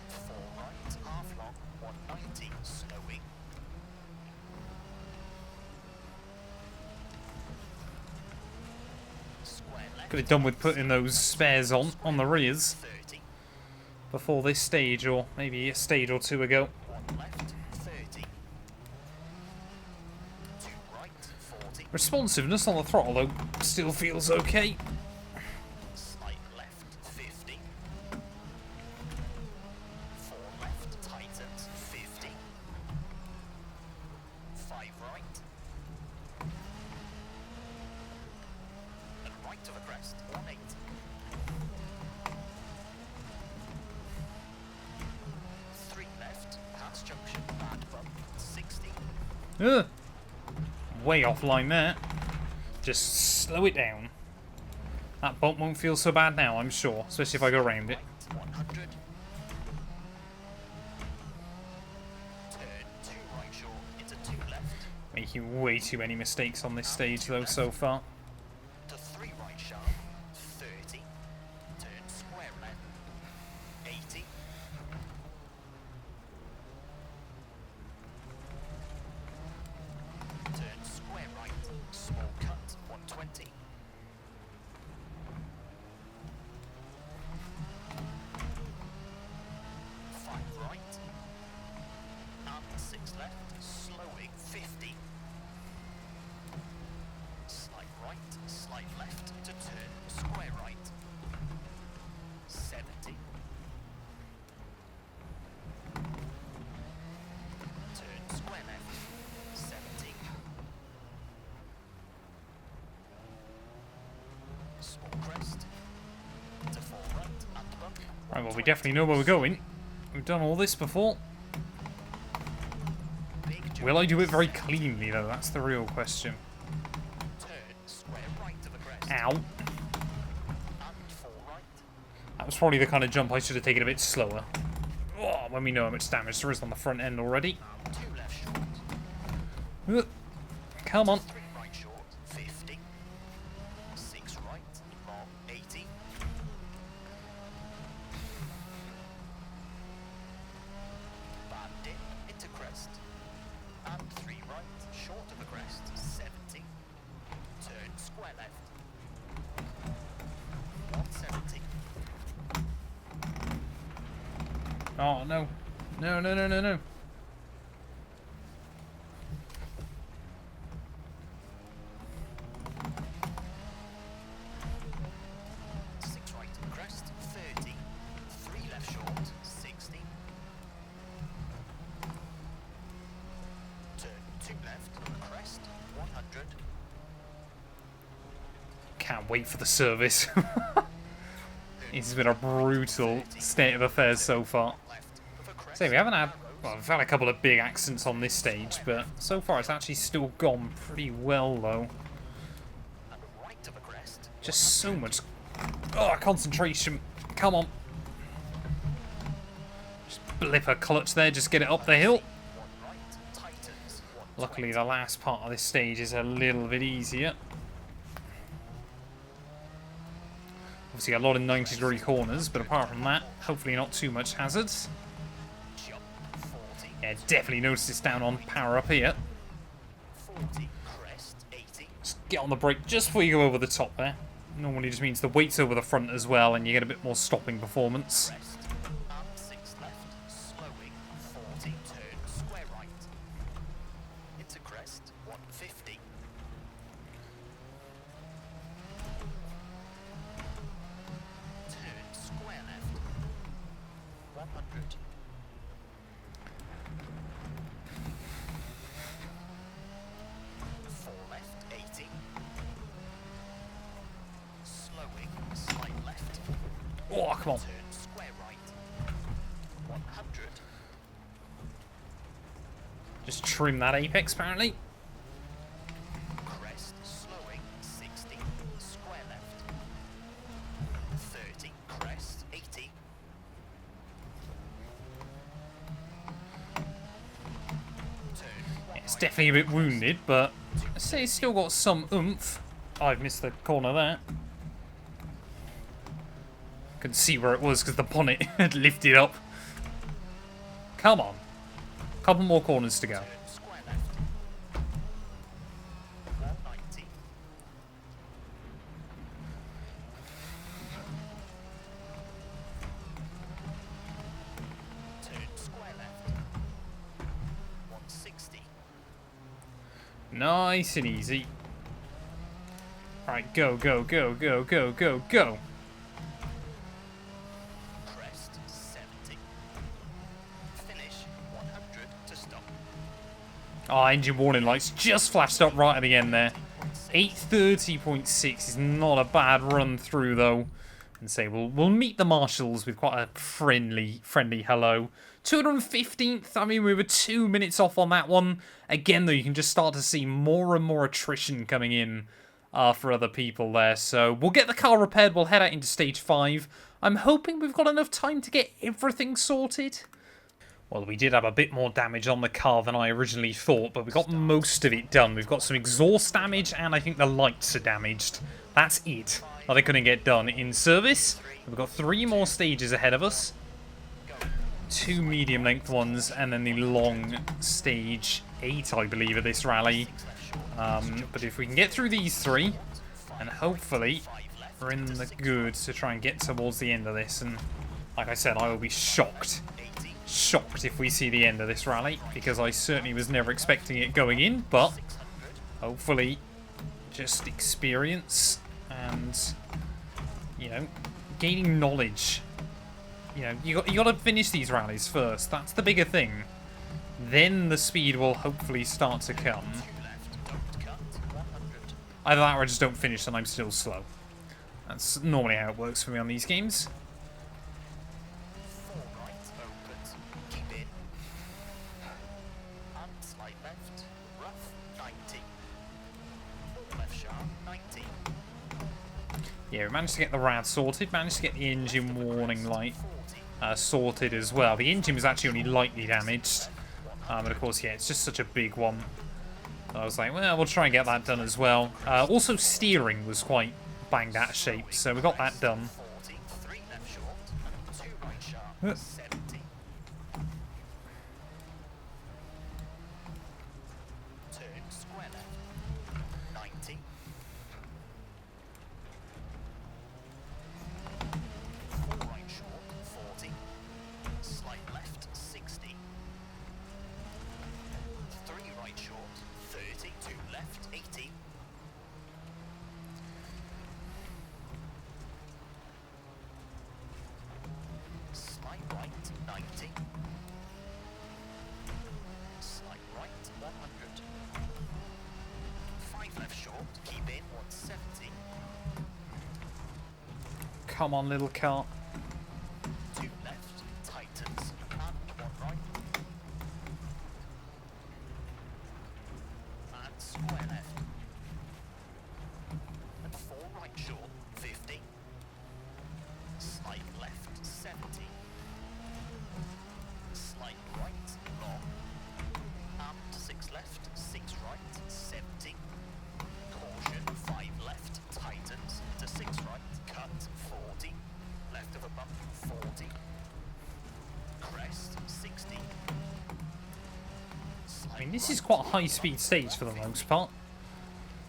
Speaker 2: 4 right. Half long. 190. Slowing. Square left.
Speaker 1: Could have done with putting those spares on the rears
Speaker 2: 30.
Speaker 1: before this stage, or maybe a stage or two ago.
Speaker 2: 1 left, 30. 2 right, 40.
Speaker 1: Responsiveness on the throttle, though, still feels okay.
Speaker 2: Slight left, 50. 4 left, tightens, 50. 5 right. And right of a crest, 180. 3 left, past junction, bad bump, 60.
Speaker 1: Ugh. Way offline there. Just slow it down. That bump won't feel so bad now, I'm sure, especially if I go around it.
Speaker 2: Right, 100. Turn 2 right short into 2 left.
Speaker 1: Making way too many mistakes on this stage, though, so far.
Speaker 2: To 3 right sharp, 30. Turn square left, 80. Turn square right, small cut, 120. 5 right. And 6 left, slowing, 50. Slight right, slight left to turn square right. 70. Turn square left. 70. Small crest. To 4 right and bump.
Speaker 1: Right, well, we definitely know where we're going. We've done all this before.
Speaker 2: Big jump.
Speaker 1: Will I do it very cleanly, though? That's the real question.
Speaker 2: Turn square right of a crest.
Speaker 1: Ow.
Speaker 2: And 4 right.
Speaker 1: That was probably the kind of jump I should have taken a bit slower. Oh, when we know how much damage there is on the front end already.
Speaker 2: 2 left short.
Speaker 1: Ugh. Come on.
Speaker 2: 3 right short, 50. 6 right, long, 80. Bad dip into crest. And 3 right, short of the crest, 70. Turn square left. 170.
Speaker 1: Oh, no. No, no, no, no, no.
Speaker 2: 6 right of the crest, 30. 3 left short, 60. Turn 2 left of the crest, 100.
Speaker 1: Can't wait for the service. This has been a brutal state of affairs so far.
Speaker 2: Left of a crest.
Speaker 1: So we haven't had, well, we've had a couple of big accidents on this stage, but so far it's actually still gone pretty well, though.
Speaker 2: And right of a crest.
Speaker 1: Just so much, oh, concentration. Come on. Just blip a clutch there, just get it up the hill.
Speaker 2: 1 right, tightens, 120.
Speaker 1: Luckily, the last part of this stage is a little bit easier. Obviously, a lot of 90-degree corners, but apart from that, hopefully not too much hazards.
Speaker 2: Jump, 40.
Speaker 1: Yeah, definitely notice this down on power up here.
Speaker 2: 40, crest, 80.
Speaker 1: Just get on the brake just before you go over the top there. Normally just means the weight's over the front as well, and you get a bit more stopping performance.
Speaker 2: Crest, and 6 left, slowing, 40. Turn square right. Into crest, 150. Turn square left, 100. Four left, 80. Slowing, slight left.
Speaker 1: Oh, come on.
Speaker 2: Turn square right. 100.
Speaker 1: Just trim that apex, apparently.
Speaker 2: Crest, slowing, 60. Square left. 30. Crest, 80. Turn
Speaker 1: It's definitely a bit wounded, but I'd say it's still got some oomph. I've missed the corner there. Couldn't see where it was because the bonnet had lifted up. Come on. Couple more corners to go.
Speaker 2: turn square left. 190.
Speaker 1: Nice and easy. Alright, go, go, go, go, go, go, go.
Speaker 2: Crest 70. Finish 100 to stop.
Speaker 1: Oh, engine warning lights just flashed up right at the end there. 830.6 is not a bad run through though. And say we'll meet the marshals with quite a friendly hello. 215th. I mean, we were 2 minutes off on that one. Again, though, you can just start to see more and more attrition coming in for other people there. So we'll get the car repaired. We'll head out into stage 5. I'm hoping we've got enough time to get everything sorted. Well, we did have a bit more damage on the car than I originally thought, but we got most of it done. We've got some exhaust damage, and I think the lights are damaged. That's it. Well, they couldn't get done in service. We've got 3 more stages ahead of us. 2 medium-length ones, and then the long stage 8, I believe, of this rally. But if we can get through these 3, and hopefully we're in the good to try and get towards the end of this. And like I said, I will be shocked if we see the end of this rally, because I certainly was never expecting it going in, but hopefully just experience and, you know, gaining knowledge. You know, you got to finish these rallies first. That's the bigger thing. Then the speed will hopefully start to come. Either that or I just don't finish and I'm still slow. That's normally how it works for me on these games. Yeah, we managed to get the rad sorted, managed to get the engine warning light sorted as well. The engine was actually only lightly damaged. But of course, yeah, it's just such a big one. So I was like, well, we'll try and get that done as well. Also, steering was quite banged out of shape, so we got that done. Come on, little car.
Speaker 2: 2 left, tightens, and 1 right. And square left. And 4 right short, 50. Slight left, 70. Slight right, long. And 6 left, 6 right, 70. Caution, 5 left, tightens, to 6 right, cut, 40. Left of a bump, 40. Crest, 60.
Speaker 1: I mean, this is quite a high-speed stage for the most part.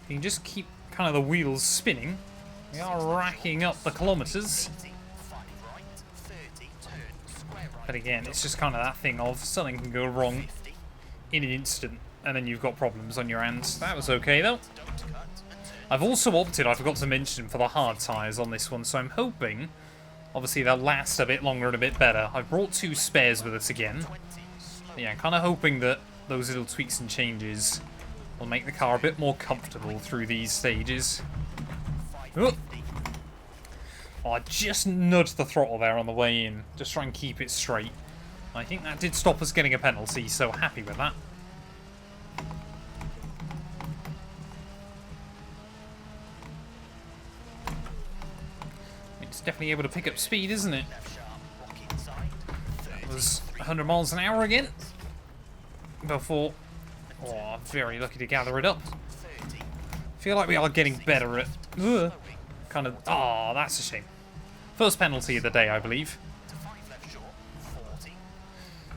Speaker 1: You can just keep kind of the wheels spinning. We are racking up the kilometers. But again, it's just kind of that thing of something can go wrong in an instant, and then you've got problems on your hands. That was okay, though. I've also opted, I forgot to mention, for the hard tyres on this one, so I'm hoping, obviously, they'll last a bit longer and a bit better. I've brought 2 spares with us again. But yeah, I'm kind of hoping that those little tweaks and changes will make the car a bit more comfortable through these stages. Oh, I just nudged the throttle there on the way in. Just try and keep it straight. I think that did stop us getting a penalty, so happy with that. It's definitely able to pick up speed, isn't it? That was 100 miles an hour again. Before... Oh, very lucky to gather it up. Feel like we are getting better at... kind of... Oh, that's a shame. First penalty of the day, I believe.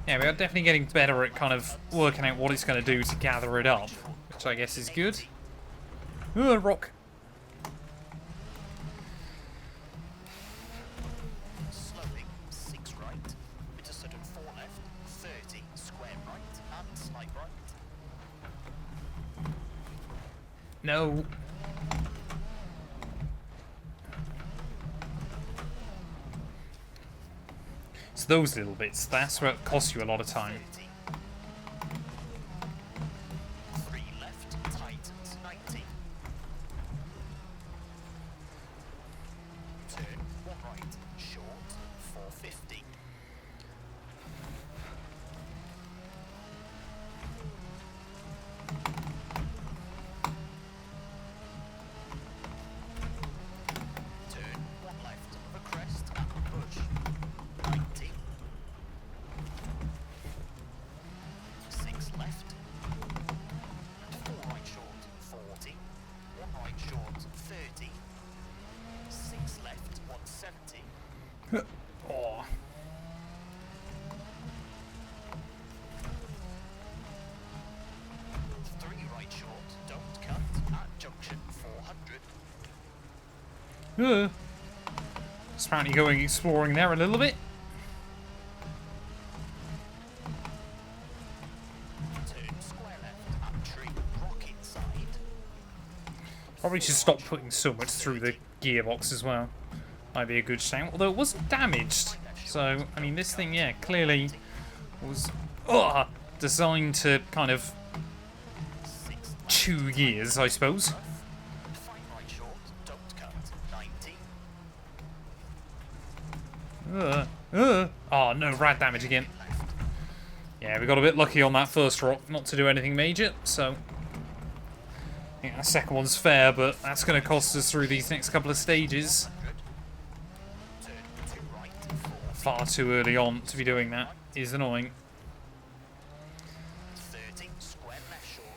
Speaker 1: Yeah, we are definitely getting better at kind of working out what it's going to do to gather it up. Which I guess is good. Rock. No. It's those little bits. That's what costs you a lot of time.
Speaker 2: 3 left, tightens, 90. Turn 1 right, short, 450. Turn 1 left, of a crest at the bush, 90. 6 left, and 4 right short, 40. 1 right short, 30. 6 left, 170.
Speaker 1: Oh.
Speaker 2: 3 right short, don't cut, at junction 400.
Speaker 1: It's apparently going exploring there a little bit.
Speaker 2: Turn square left, at tree, rock inside.
Speaker 1: Probably should stop putting so much through the gearbox as well. Might be a good shout. Although it wasn't damaged. So, I mean, this thing, yeah, clearly was designed to kind of
Speaker 2: 6 left,
Speaker 1: chew gears, I suppose.
Speaker 2: 5 right short, don't cut, 90.
Speaker 1: Oh, no, rad damage again.
Speaker 2: Left,
Speaker 1: Yeah, we got a bit lucky on that first rock, not to do anything major, so I think that second one's fair, but that's going to cost us through these next couple of stages.
Speaker 2: 100. Turn 2 right, 40.
Speaker 1: Far too early on to be doing that is annoying.
Speaker 2: 30, square left short.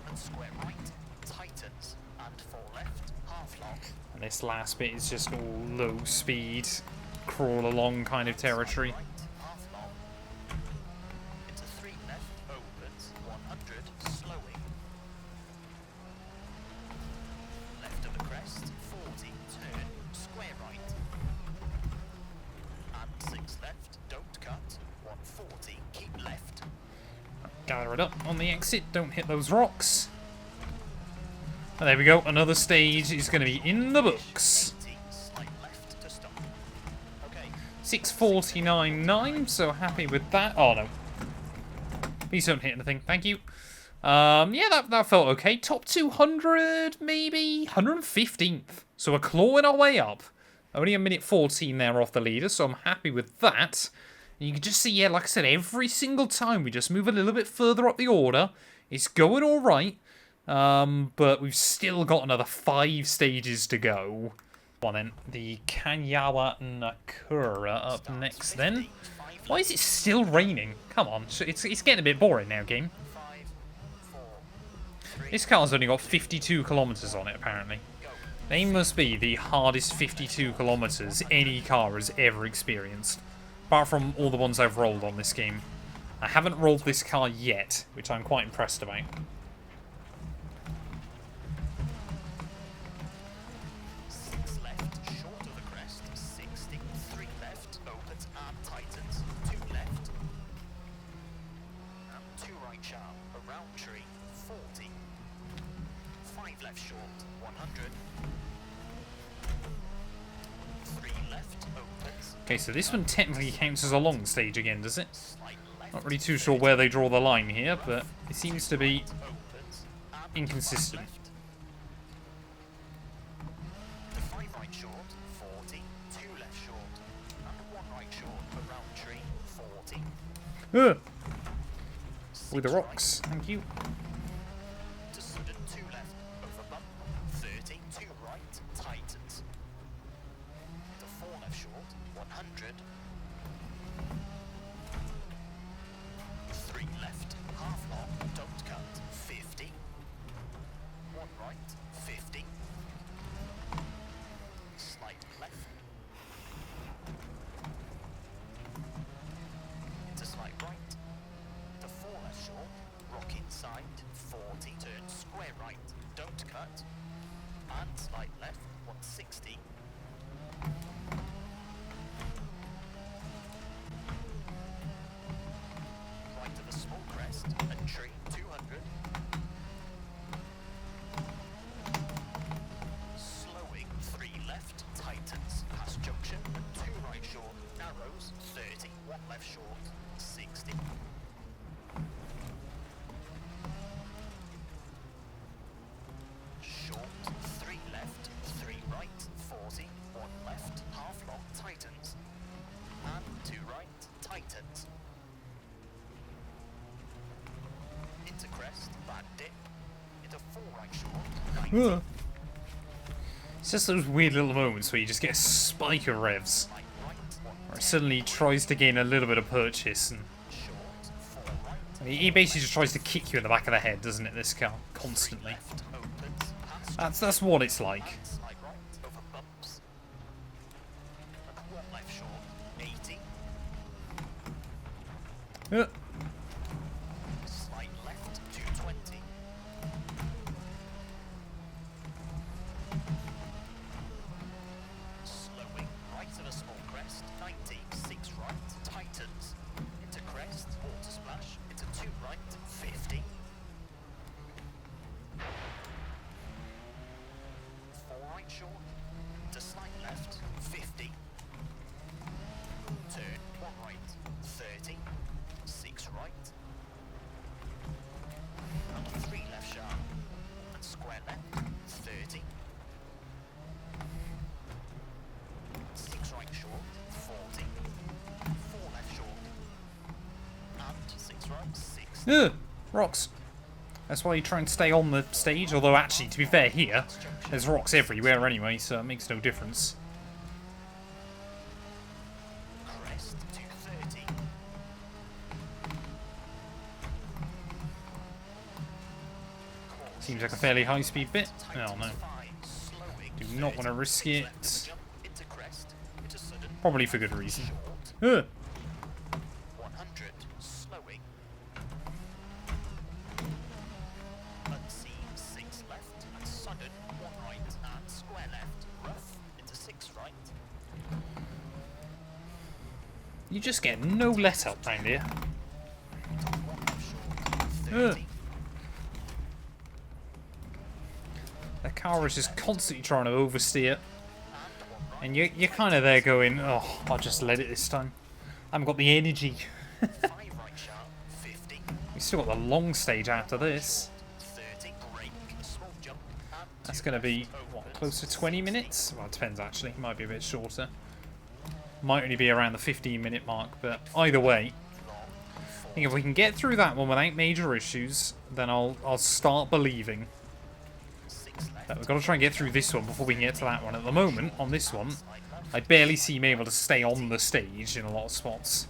Speaker 2: And square right, tightens, and 4 left, half long.
Speaker 1: And this last bit is just all low speed, crawl along kind of territory.
Speaker 2: Right, half long. Into 3 left, opens, 100, slowing. Left of the crest, 40, turn, square right. And 6 left, don't cut, 140, keep left.
Speaker 1: Gather it up on the exit, don't hit those rocks. And there we go, another stage is going to be in the books.
Speaker 2: 80, slight left to stop. Okay,
Speaker 1: 649.9, so happy with that. Oh no. Please don't hit anything, thank you. Yeah, that felt okay. Top 200, maybe? 115th. So we're clawing our way up. Only a minute 14 there off the leader, so I'm happy with that. And you can just see, yeah, like I said, every single time we just move a little bit further up the order, it's going all right. But we've still got another 5 stages to go. Well then, the Kanyawa Nakura up next then. Why is it still raining? Come on, it's getting a bit boring now, game.
Speaker 2: 5, 4, 3,
Speaker 1: This car's only got 52 kilometers on it, apparently. They must be the hardest 52 kilometers any car has ever experienced. Apart from all the ones I've rolled on this game. I haven't rolled this car yet, which I'm quite impressed about.
Speaker 2: 6 left, short of the crest, 60, 3 left, opens and tightens, 2 left. And 2 right sharp, around tree, 40. 5 left short, 100. 3 left, opens.
Speaker 1: Okay, so this one technically counts as a long stage again, does it?
Speaker 2: Slight left,
Speaker 1: Not really too sure where they draw the line here, but it seems to be
Speaker 2: opens, and
Speaker 1: inconsistent.
Speaker 2: 5 left. The 5 right short, 40, 2 left short, and 1 right short, around tree, 40.
Speaker 1: With the rocks, thank you.
Speaker 2: To sudden 2 left, over bump, 30, 2 right, tightens. To 4 left short, 100. 3 left, half long, don't cut, 50. 1 right, 50. Slight left. Into slight right. To 4 left short, rock inside, 40, turn square right, don't cut. And slight left, 160. Right of a small crest, and tree, 200.
Speaker 1: Ugh. It's just those weird little moments where you just get a spike of revs. Where it suddenly tries to gain a little bit of purchase. And I mean, he basically just tries to kick you in the back of the head, doesn't it, this car? Constantly. That's what it's like.
Speaker 2: Slight left, 220. Slowing, right of a small crest, 90, 6 right, tightens, into crest, water splash, into 2 right, 50. 4 right short, to slight left, 50. Turn, 1 right, 30. 6 right, 3 left sharp, and square left, 30, 6 right short, 40, 4 left short, and 6 right, 6.
Speaker 1: Ugh, rocks. That's why you try and stay on the stage, although actually, to be fair here, there's rocks everywhere anyway, so it makes no difference.
Speaker 2: Crest, 230.
Speaker 1: Seems like a fairly high speed bit. Oh no. Do not want to risk it. Probably for good reason. Ugh.
Speaker 2: 100, slowing. Unseen, 6 left, and sudden, 1 right, and square left, rough, into 6 right.
Speaker 1: You just get no let up round here.
Speaker 2: 1 left short,
Speaker 1: Ugh.
Speaker 2: 30.
Speaker 1: The car is just constantly trying to oversteer. And you're kind of there going, oh, I'll just let it this time. I haven't got the energy.
Speaker 2: 5 right sharp, 50.
Speaker 1: We've still got the long stage after this.
Speaker 2: 30, brake, small jump, and
Speaker 1: That's going to be, what, close to 20 minutes? Well, it depends actually. It might be a bit shorter. Might only be around the 15-minute mark, but either way, I think if we can get through that one without major issues, then I'll start believing.
Speaker 2: 6 left,
Speaker 1: But we've got to try and get through this one before we can get to that one. At the moment, on this one, I barely seem able to stay on the stage in a lot of spots.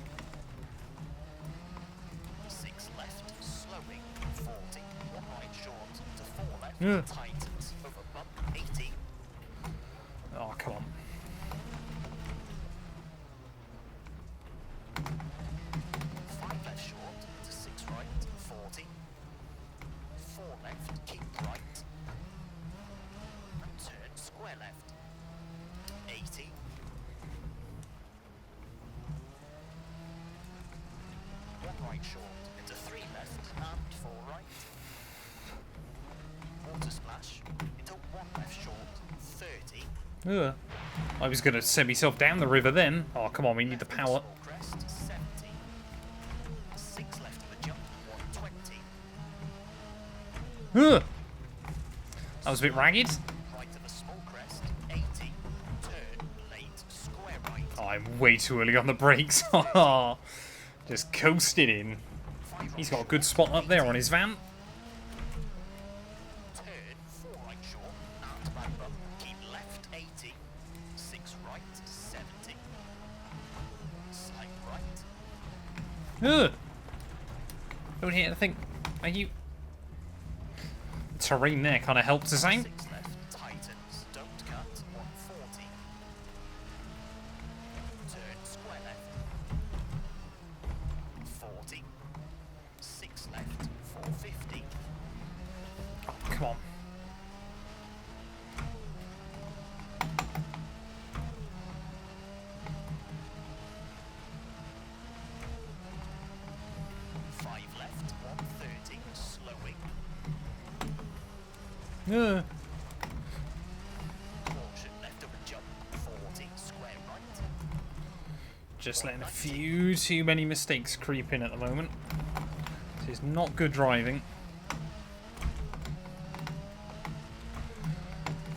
Speaker 2: 6 left, slowing, 40, 1 right short, to 4 left,
Speaker 1: Yeah.
Speaker 2: tightens, over bump, 80.
Speaker 1: Oh, come on.
Speaker 2: 5 left short, to 6 right, 40. 4 left, keep right. And turn square left. 80. 1 right short, into 3 left, and 4 right. Water splash, into 1 left short, 30.
Speaker 1: Ugh. I was going to send myself down the river then. Oh, come on, we need the power.
Speaker 2: Small crest, 70. 6 left of a jump, 120.
Speaker 1: Ugh. That was a bit ragged.
Speaker 2: Right of a small crest, 80. Turn, late, square right.
Speaker 1: Oh, I'm way too early on the brakes. Just coasted in.
Speaker 2: 5
Speaker 1: He's
Speaker 2: right
Speaker 1: got a good spot up there on his van.
Speaker 2: turn, 4 right short, and back bump, keep left 80, 6 right 70, slight right,
Speaker 1: Ugh. Don't hear anything. Are you? The terrain there kind of helps us out.
Speaker 2: 6 left, tightens, don't cut, 140, turn square left, 40, 6 left, 450,
Speaker 1: Oh, come on.
Speaker 2: five left, 130, slowing,
Speaker 1: Ugh.
Speaker 2: caution, left of a jump, 40, square right,
Speaker 1: Just letting a few too many mistakes creep in at the moment. This is not good driving.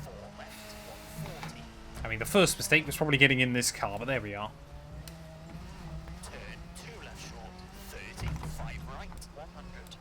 Speaker 2: 4 left, 140,
Speaker 1: I mean, the first mistake was probably getting in this car, but there we are.
Speaker 2: turn 2 left short, 30, 5 right, 100,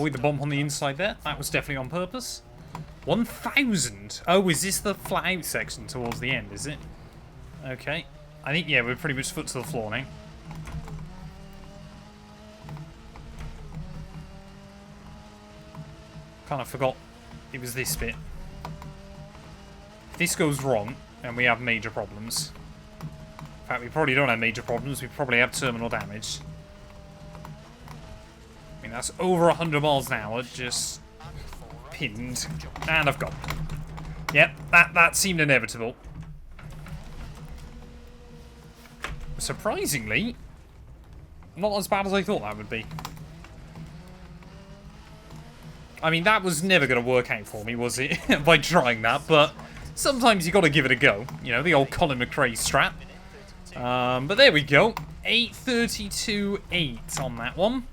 Speaker 1: avoid the bump on the inside there. That was definitely on purpose. 1,000. Oh, is this the flat out section towards the end, is it? Okay. I think, yeah, we're pretty much foot to the floor now. Kind of forgot it was this bit. If this goes wrong, then we have major problems. In fact, we probably don't have major problems. We probably have terminal damage. I mean, that's over 100 miles an hour, just pinned. And I've gone. Yep, that seemed inevitable. Surprisingly, not as bad as I thought that would be. I mean, that was never going to work out for me, was it? By trying that, but sometimes you got to give it a go. You know, the old Colin McRae strap. But there we go. 8:32.8 on that one.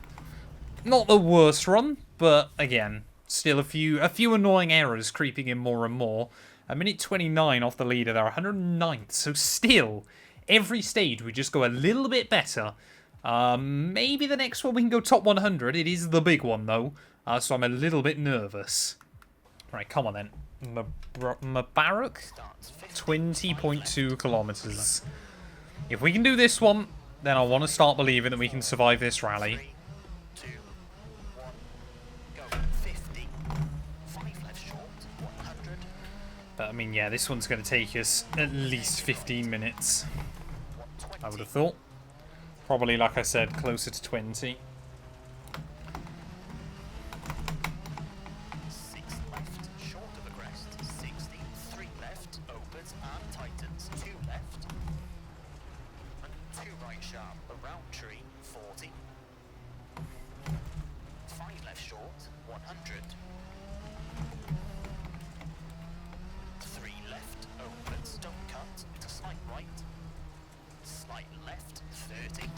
Speaker 1: Not the worst run, but again, still a few annoying errors creeping in more and more. A minute 29 off the leader there, 109th. So still, every stage we just go a little bit better. Maybe the next one we can go top 100. It is the big one though. So I'm a little bit nervous. Right, come on then. Mubarak? 20.2 kilometers. If we can do this one, then I want to start believing that we can survive this rally.
Speaker 2: 3, 2, 1, go. 50. 5 left short, 100.
Speaker 1: But I mean, yeah, this one's going to take us at least 15 minutes. I would have thought. Probably, like I said, closer to 20.
Speaker 2: 6 left, short of the crest, 60. 3 left, opens and tightens. 2 left. And 2 right sharp, around tree, 40. 5 left short, 100. 3 left, opens, don't cut, into slight right. Slight left, 30.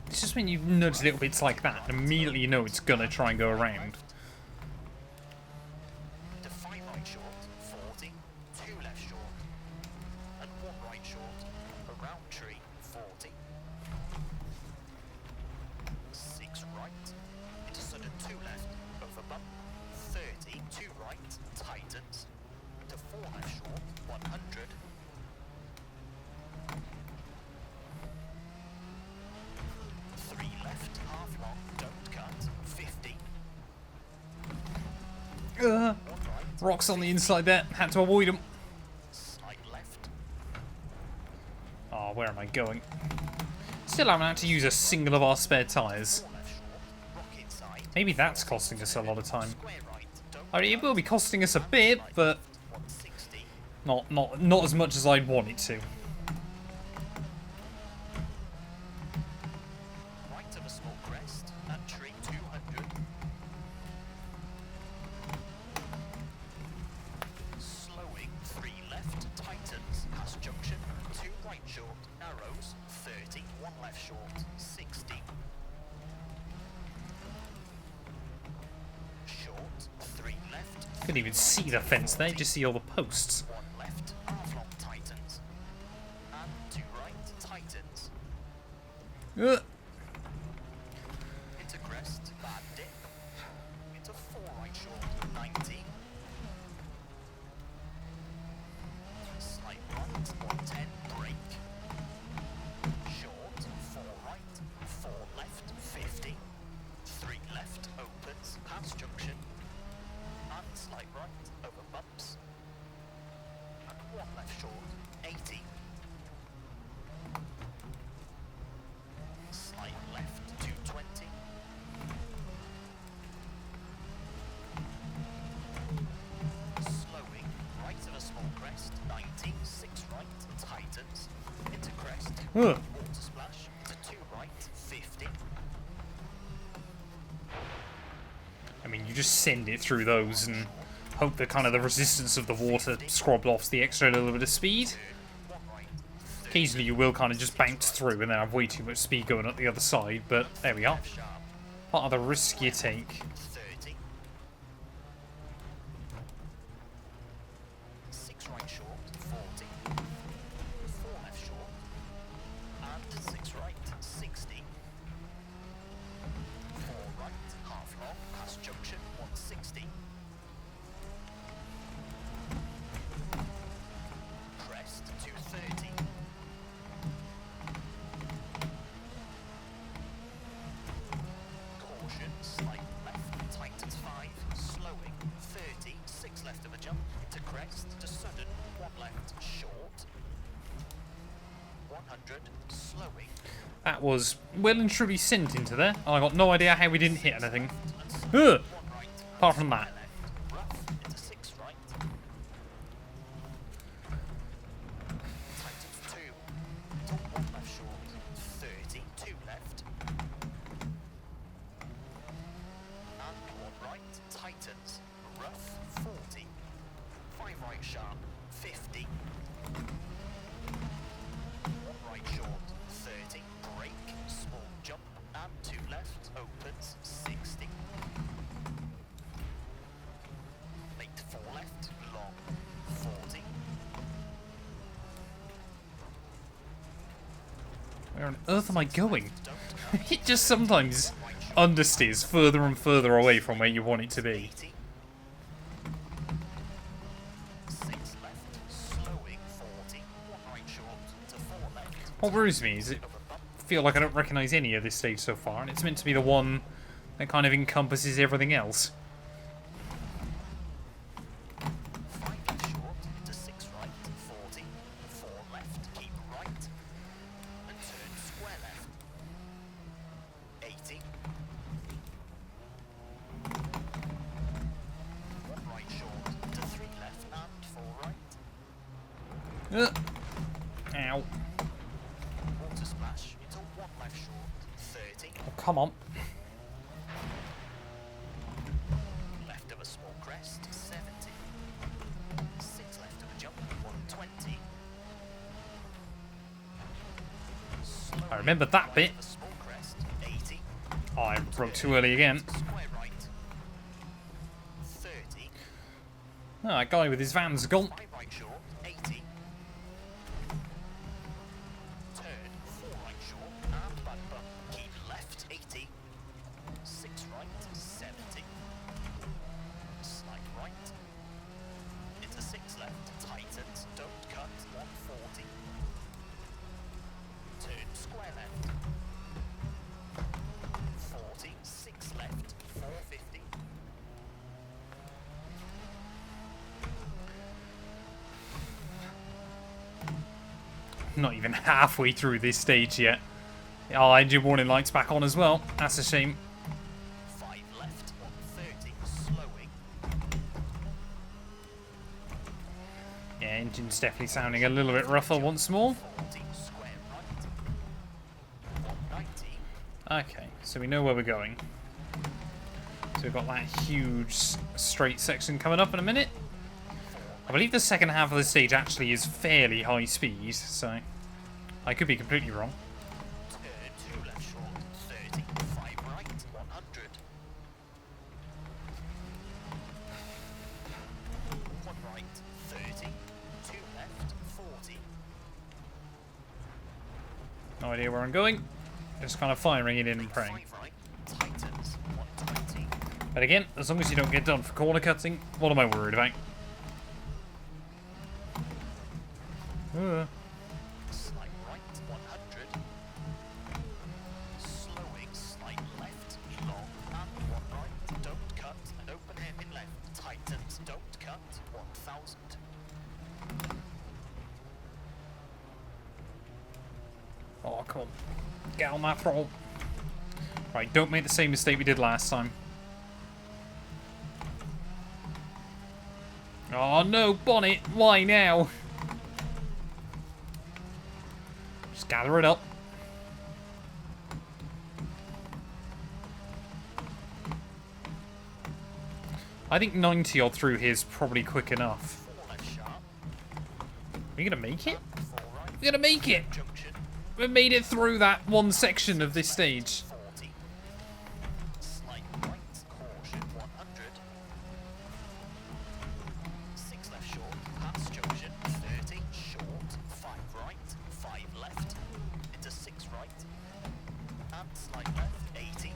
Speaker 1: It's just when you notice little bits like that, immediately you know it's going to try and go around.
Speaker 2: To 5 right short, 40. 2 left short. And 1 right short, around tree, 40. 6 right. Into sudden 2 left, over bump. 30. 2 right, tightens. To 4 left short, 100. 3 left, half long, don't cut, 50. 1 right,
Speaker 1: Rocks on the inside there. Had to avoid them.
Speaker 2: slight left.
Speaker 1: Oh, where am I going? Still haven't had to use a single of our spare tyres.
Speaker 2: 4 left short, rock inside.
Speaker 1: Maybe that's costing us a lot of time.
Speaker 2: Square right, don't
Speaker 1: I mean, it will be costing us a bit, but
Speaker 2: 160.
Speaker 1: not as much as I'd want it to.
Speaker 2: Right of a small crest, and tree 200. Slowing, 3 left, tightens, past junction, 2 right short, narrows, 30, 1 left short, 60. Short, 3 left,
Speaker 1: Couldn't even see the fence there, just see all the posts.
Speaker 2: 1 left, half long tightens. And 2 right, tightens. Into crest, bad dip. Into 4 right short, 90. Slight right, 110, brake. Short, 4 right, 4 left, 50. 3 left, opens, past junction. And slight right, over bumps. And 1 left short, 80. Slight left, 220. Slowing, right of a small crest, 90, 6 right, tightens, into crest, water splash, to 2 right, 50.
Speaker 1: I mean, you just send it through those and hope that kind of the resistance of the water scrubbed off the extra little bit of speed.
Speaker 2: 1 right,
Speaker 1: Occasionally you will kind of just bounce through and then have way too much speed going up the other side, but there we are.
Speaker 2: left sharp,
Speaker 1: Part of the risk you take.
Speaker 2: 30. 6 right short, 40. 4 left short. And 6 right, 60. 4 right, half long, crest to sudden, 1 left short, 100 slowing,
Speaker 1: That was well and truly sent into there. I got no idea how we didn't hit anything.
Speaker 2: and
Speaker 1: Ugh.
Speaker 2: 1 right,
Speaker 1: Apart from that.
Speaker 2: left, rough into 6 right, tightens 2, to 1 left short, 30, 2 left, and 1 right, tightens, rough 40, 5 right sharp, 50, 1 right short, 30, brake, small jump, and 2 left, opens, 60. Make 4 left, long, 40.
Speaker 1: Where on earth am I going?
Speaker 2: Don't cut,
Speaker 1: It just sometimes understeers further and further away from where you want it to be.
Speaker 2: 80. 6 left, slowing, 40. 1 right short to 4 left.
Speaker 1: What worries me is it
Speaker 2: Over bump,
Speaker 1: feel like I don't recognise any of this stage so far, and it's meant to be the one that kind of encompasses everything else.
Speaker 2: 5 left short to 6 right, 40. 4 left, keep right. And turn square left. 80. 1 right short to 3 left and 4 right.
Speaker 1: Ow.
Speaker 2: Water splash into 1 left short, 30.
Speaker 1: Oh, come on.
Speaker 2: Left of a small crest, 70. 6 left of a jump, 120.
Speaker 1: I remember that bit.
Speaker 2: Of a small crest, 80.
Speaker 1: Oh, I broke too early again.
Speaker 2: Square right, 30.
Speaker 1: Oh, that guy with his van's gone.
Speaker 2: 5 right short, 80. Turn 4 right short and back bump. Keep left, 80. 6 right, 70. Slide right. Into 6 left, tightens, don't cut, 140. Turn square left. 40, 6 left, 450.
Speaker 1: Not even halfway through this stage yet. Oh, engine warning lights back on as well. That's a shame.
Speaker 2: 5 left, 130, slowing.
Speaker 1: Yeah, engine's definitely sounding a little bit rougher once more.
Speaker 2: 40, square right. 190.
Speaker 1: Okay, so we know where we're going. So we've got that huge straight section coming up in a minute. I believe the second half of the stage actually is fairly high speed, so I could be completely wrong.
Speaker 2: Turn 2 left short, 30, 5 right, 100. 1 right, 30, 2 left, 40.
Speaker 1: No idea where I'm going. Just kind of firing it in and praying.
Speaker 2: 5 right, tightens, 120.
Speaker 1: But again, as long as you don't get done for corner cutting, what am I worried about?
Speaker 2: Slight right, 100. Slowing, slight left, long, and 1 right. Don't cut, and open hairpin left. Tightens, don't cut, 1000.
Speaker 1: Oh, come on. Get on that throttle. Right, don't make the same mistake we did last time. Oh no, bonnet! Why now? Just gather it up. I think 90 odd through here is probably quick enough.
Speaker 2: 4 left sharp,
Speaker 1: Are we gonna make it?
Speaker 2: 4 right,
Speaker 1: We're gonna make it!
Speaker 2: junction,
Speaker 1: We made it through that one section of this stage.
Speaker 2: 40. Slight right, caution, 100. 6 left short, pass junction, 30, short, 5 right, 5 left, into 6 right, and slight left, 80.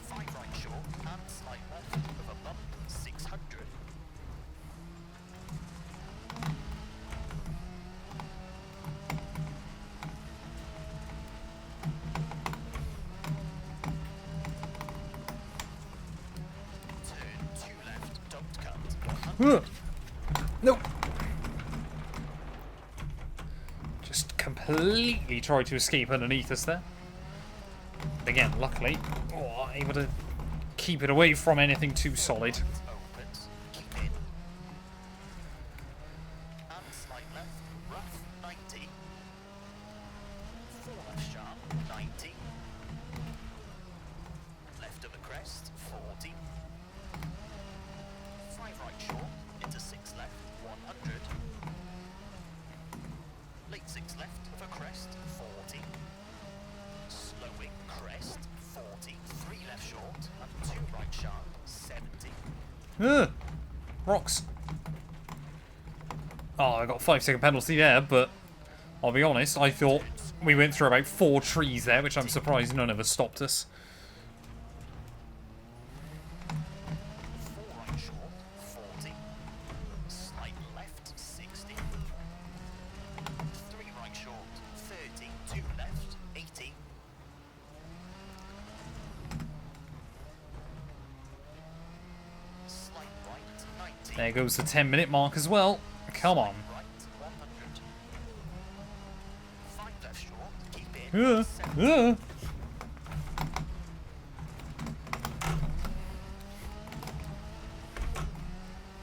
Speaker 2: 5 right short, and slight left, of a bump, 600.
Speaker 1: Nope. Just completely tried to escape underneath us there. Again, luckily, able to keep it away from anything too solid.
Speaker 2: Opens, keep in. And slight left, rough, 90. 4 left sharp, 90. Left of the crest, 40. 5 right short, into 6 left, 100. Late 6 left of a crest, 40. Slowing crest, 40. 3 left short, and 2 right sharp, 70.
Speaker 1: Rocks. Oh, I got a 5-second penalty there, but I'll be honest, I thought we went through about 4 trees there, which I'm surprised none of us stopped us.
Speaker 2: 4 right short, 40. Slight left, 60. 3 right short, 30. 2 left, 80. Slight right, 90.
Speaker 1: There goes the 10-minute mark as well. Come on.
Speaker 2: Right, 100. 5 left short, keep in. 70.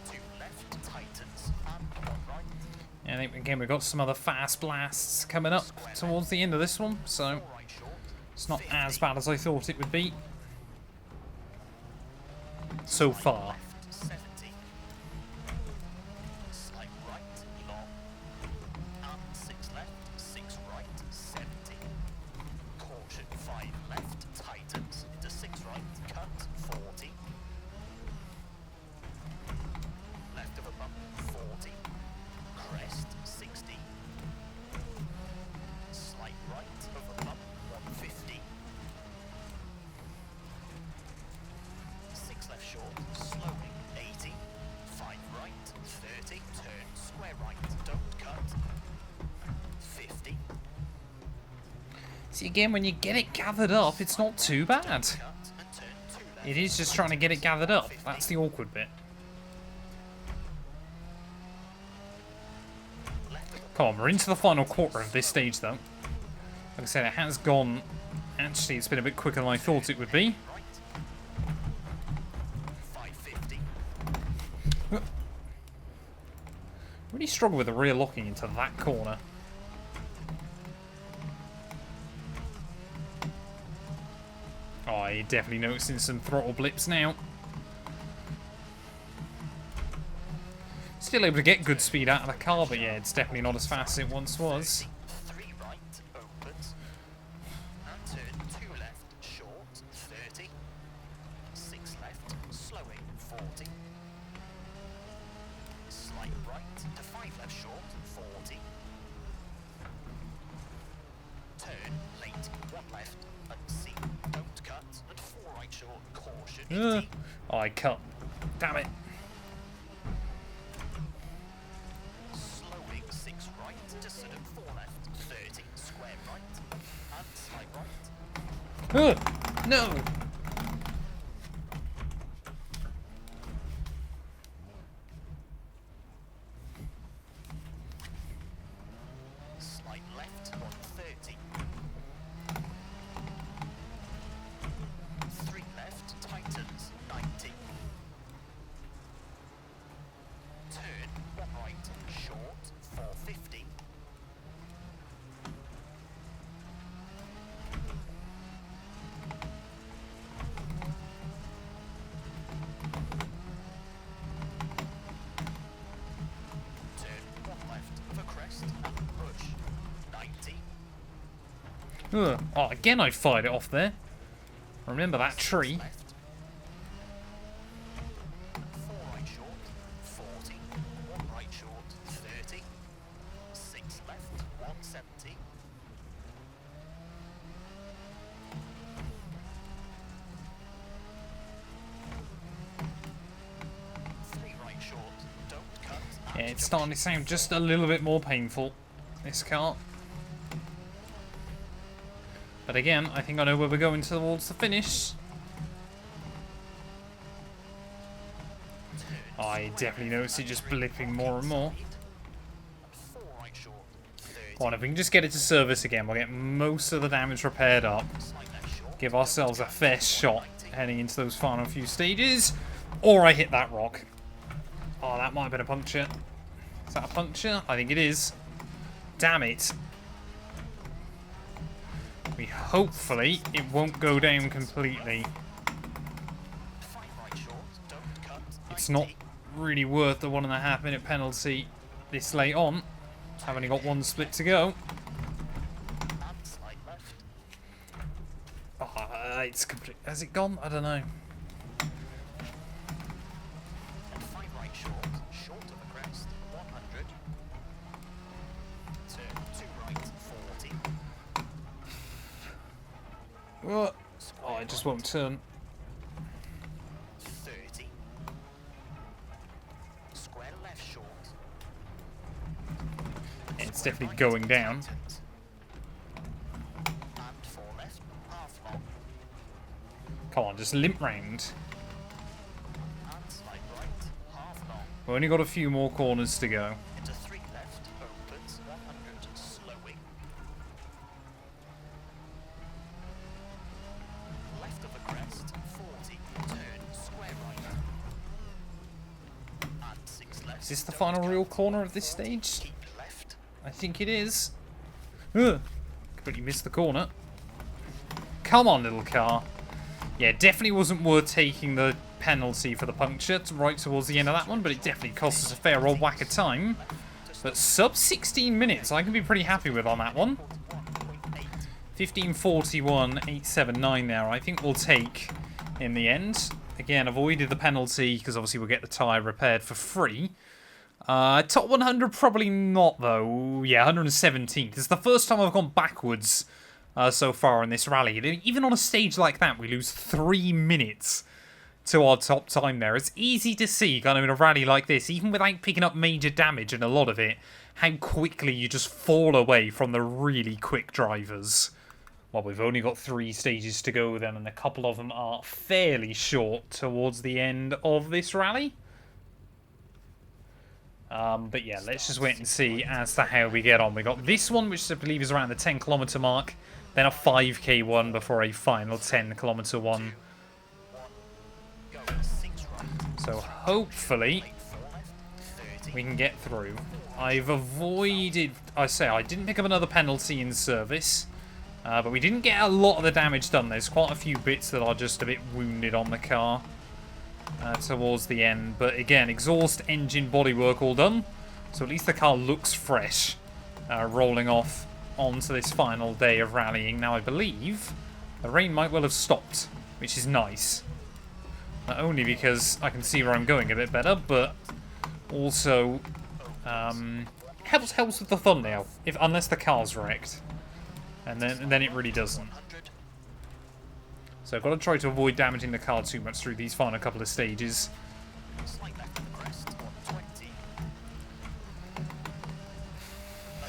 Speaker 2: 2 left, tightens, and 1 right.
Speaker 1: I think, again, we've got some other fast blasts coming up towards the end of this one, so
Speaker 2: 4 right short,
Speaker 1: it's not
Speaker 2: 50.
Speaker 1: as bad as I thought it would be so far.
Speaker 2: Left, 70. Slight right, long. And 6 left, 6 right, 70. Caution, 5 left, tightens, into 6 right, cut, 40. Left of a bump, 40. Crest, 60. Slight right of a bump, 150. 6 left short, slowing, 80. 5 right, 30. Turn square right, don't cut. 50.
Speaker 1: See, again, when you get it gathered up, it's not too bad.
Speaker 2: Cut and turn 2 left.
Speaker 1: It is just trying to get it gathered up. That's the awkward bit. Come on, we're into the final quarter of this stage, though. Like I said, it has gone... Actually, it's been a bit quicker than I thought it would be.
Speaker 2: Right. 550.
Speaker 1: Really struggle with the rear locking into that corner. Oh, you're definitely noticing some throttle blips now. Still able to get good speed out of the car, but yeah, it's definitely not as fast as it once was.
Speaker 2: 3 right, opens. And turn 2 left, short, 30. 6 left, slowing, 40. Slight right to 5 left short, 40. Turn, late, 1 left, unseen, don't cut, and 4 right short, caution, 80.
Speaker 1: Oh, I cut. Damn it.
Speaker 2: Slowing 6 right, dissident 4 left, 30, square right, and slight right.
Speaker 1: No!
Speaker 2: Slight left, 130. 3 left, tightens, 90. Turn, 1 right, short, 450. Turn, 1 left, of a crest, and push, 90.
Speaker 1: Oh, again I fired it off there. Remember that tree.
Speaker 2: Left. 4 right short, 40. 1 right short, 30. 6 left, 170. 3 right short, don't cut.
Speaker 1: Yeah, it's starting to sound just a little bit more painful, this car. But again, I think I know where we're going towards the finish. I definitely noticed it just blipping more and more.
Speaker 2: 4 right short. 30.
Speaker 1: Come on, if we can just get it to service again, we'll get most of the damage repaired up.
Speaker 2: Slight left short.
Speaker 1: Give ourselves a fair shot heading into those final few stages. Or I hit that rock. Oh, that might have been a puncture. Is that a puncture? I think it is. Damn it. Hopefully it won't go down completely.
Speaker 2: 5 right short. Don't cut.
Speaker 1: It's not really worth the 1.5 minute penalty this late on. I've only got one split to go.
Speaker 2: And slight left.
Speaker 1: Oh, it's complete. Has it gone? I don't know.
Speaker 2: And 5 right short. Short of the crest. 100. Turn 2 right. 40.
Speaker 1: What? Oh, it just won't turn.
Speaker 2: 30. Square left short.
Speaker 1: It's definitely going down.
Speaker 2: And 4 left. Half long.
Speaker 1: Come on, just limp round.
Speaker 2: And slight right. Half long.
Speaker 1: We've only got a few more corners to go.
Speaker 2: Into 3 left. Opens. 100. Slowing. Left of the crest. 40. Turn. Square right. And 6 left.
Speaker 1: Is this the final real corner of this stage?
Speaker 2: Keep left.
Speaker 1: I think it is. Ugh. Completely missed the corner. Come on, little car. Yeah, definitely wasn't worth taking the penalty for the puncture right towards the end of that one, but it definitely cost us a fair old whack of time. But sub 16 minutes, I can be pretty happy with on that one. 15:41.879 there, I think we'll take in the end. Again, avoided the penalty because obviously we'll get the tyre repaired for free. Top 100 probably not though. Yeah, 117th. It's the first time I've gone backwards so far in this rally. Even on a stage like that, we lose 3 minutes to our top time there. It's easy to see, kind of in a rally like this, even without picking up major damage in a lot of it, how quickly you just fall away from the really quick drivers. Well, we've only got 3 stages to go then, and a couple of them are fairly short towards the end of this rally. But yeah, let's just wait and see as to how we get on. We got this one, which I believe is around the 10-kilometer mark, then a 5k one before a final 10-kilometer one.
Speaker 2: Go 6 right.
Speaker 1: So hopefully
Speaker 2: 4 left. 30.
Speaker 1: we can get through. I've avoided... I didn't pick up another penalty in service, but we didn't get a lot of the damage done. There's quite a few bits that are just a bit wounded on the car towards the end. But again, exhaust, engine, bodywork all done. So at least the car looks fresh, rolling off onto this final day of rallying. Now I believe the rain might well have stopped, which is nice. Not only because I can see where I'm going a bit better, but also helps with the thumbnail, unless the car's wrecked, and then it really doesn't.
Speaker 2: 100.
Speaker 1: So I've got to try to avoid damaging the car too much through these final couple of stages.
Speaker 2: Slight left of the crest. 120.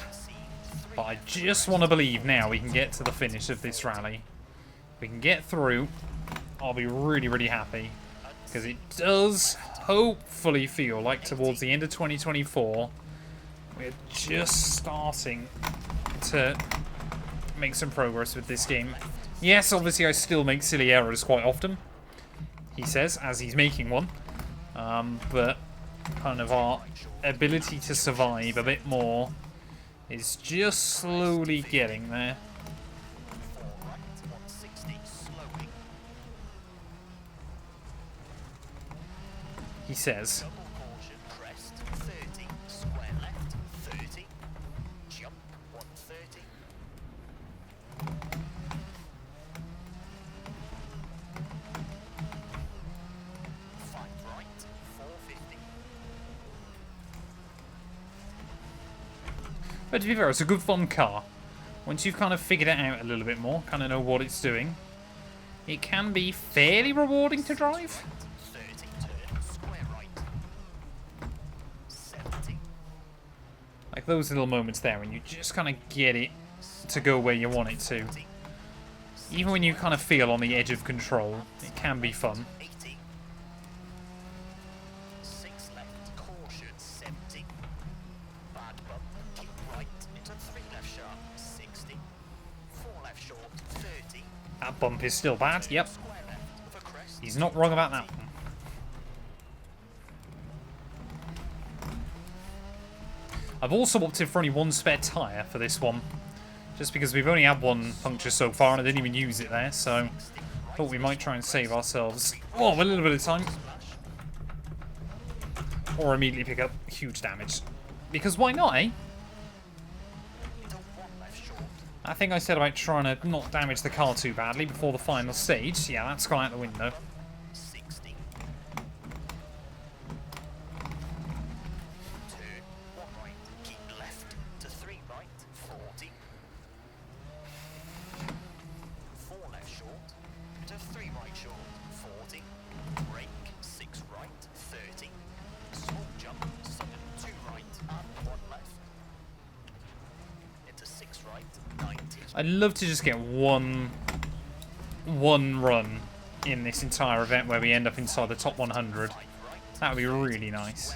Speaker 2: Unseen. 3
Speaker 1: But I
Speaker 2: left.
Speaker 1: just want to believe now we can get to the finish of this rally. If we can get through, I'll be really, really happy. Because it does hopefully feel like towards the end of 2024, we're just starting to make some progress with this game. Yes, obviously I still make silly errors quite often, he says, as he's making one. But kind of our ability to survive a bit more is just slowly getting there.
Speaker 2: 4 right. 160. Slowing.
Speaker 1: He says.
Speaker 2: Double caution. Crest. 30. Square left. 30. Jump. 130. 5 right. 450.
Speaker 1: But to be fair, it's a good fun car. Once you've kind of figured it out a little bit more, kind of know what it's doing, it can be fairly rewarding to drive.
Speaker 2: 30. Turn. Square right. 70.
Speaker 1: Like those little moments there when you just kind of get it to go where you want it to. Even when you kind of feel on the edge of control, it can be fun.
Speaker 2: 80. caution 70. Bad bump, keep right into 3 left sharp 60. 4 left short 30.
Speaker 1: That bump is still bad. Yep.
Speaker 2: Square left for crest.
Speaker 1: He's not wrong about that one. I've also opted for only one spare tyre for this one. Just because we've only had one puncture so far and I didn't even use it there, so thought we might try and save ourselves a little bit of time. Or immediately pick up huge damage. Because why not, eh? I think I said about trying to not damage the car too badly before the final stage. Yeah, that's gone out the window.
Speaker 2: 60. Turn 1 right, keep left to 3 right 40. 4 left short to 3 right short 40. Brake 6 right 30. Small jump sudden 2 right and 1 left. Into 6 right 90.
Speaker 1: I'd love to just get one run in this entire event where we end up inside the top 100. That would be really nice.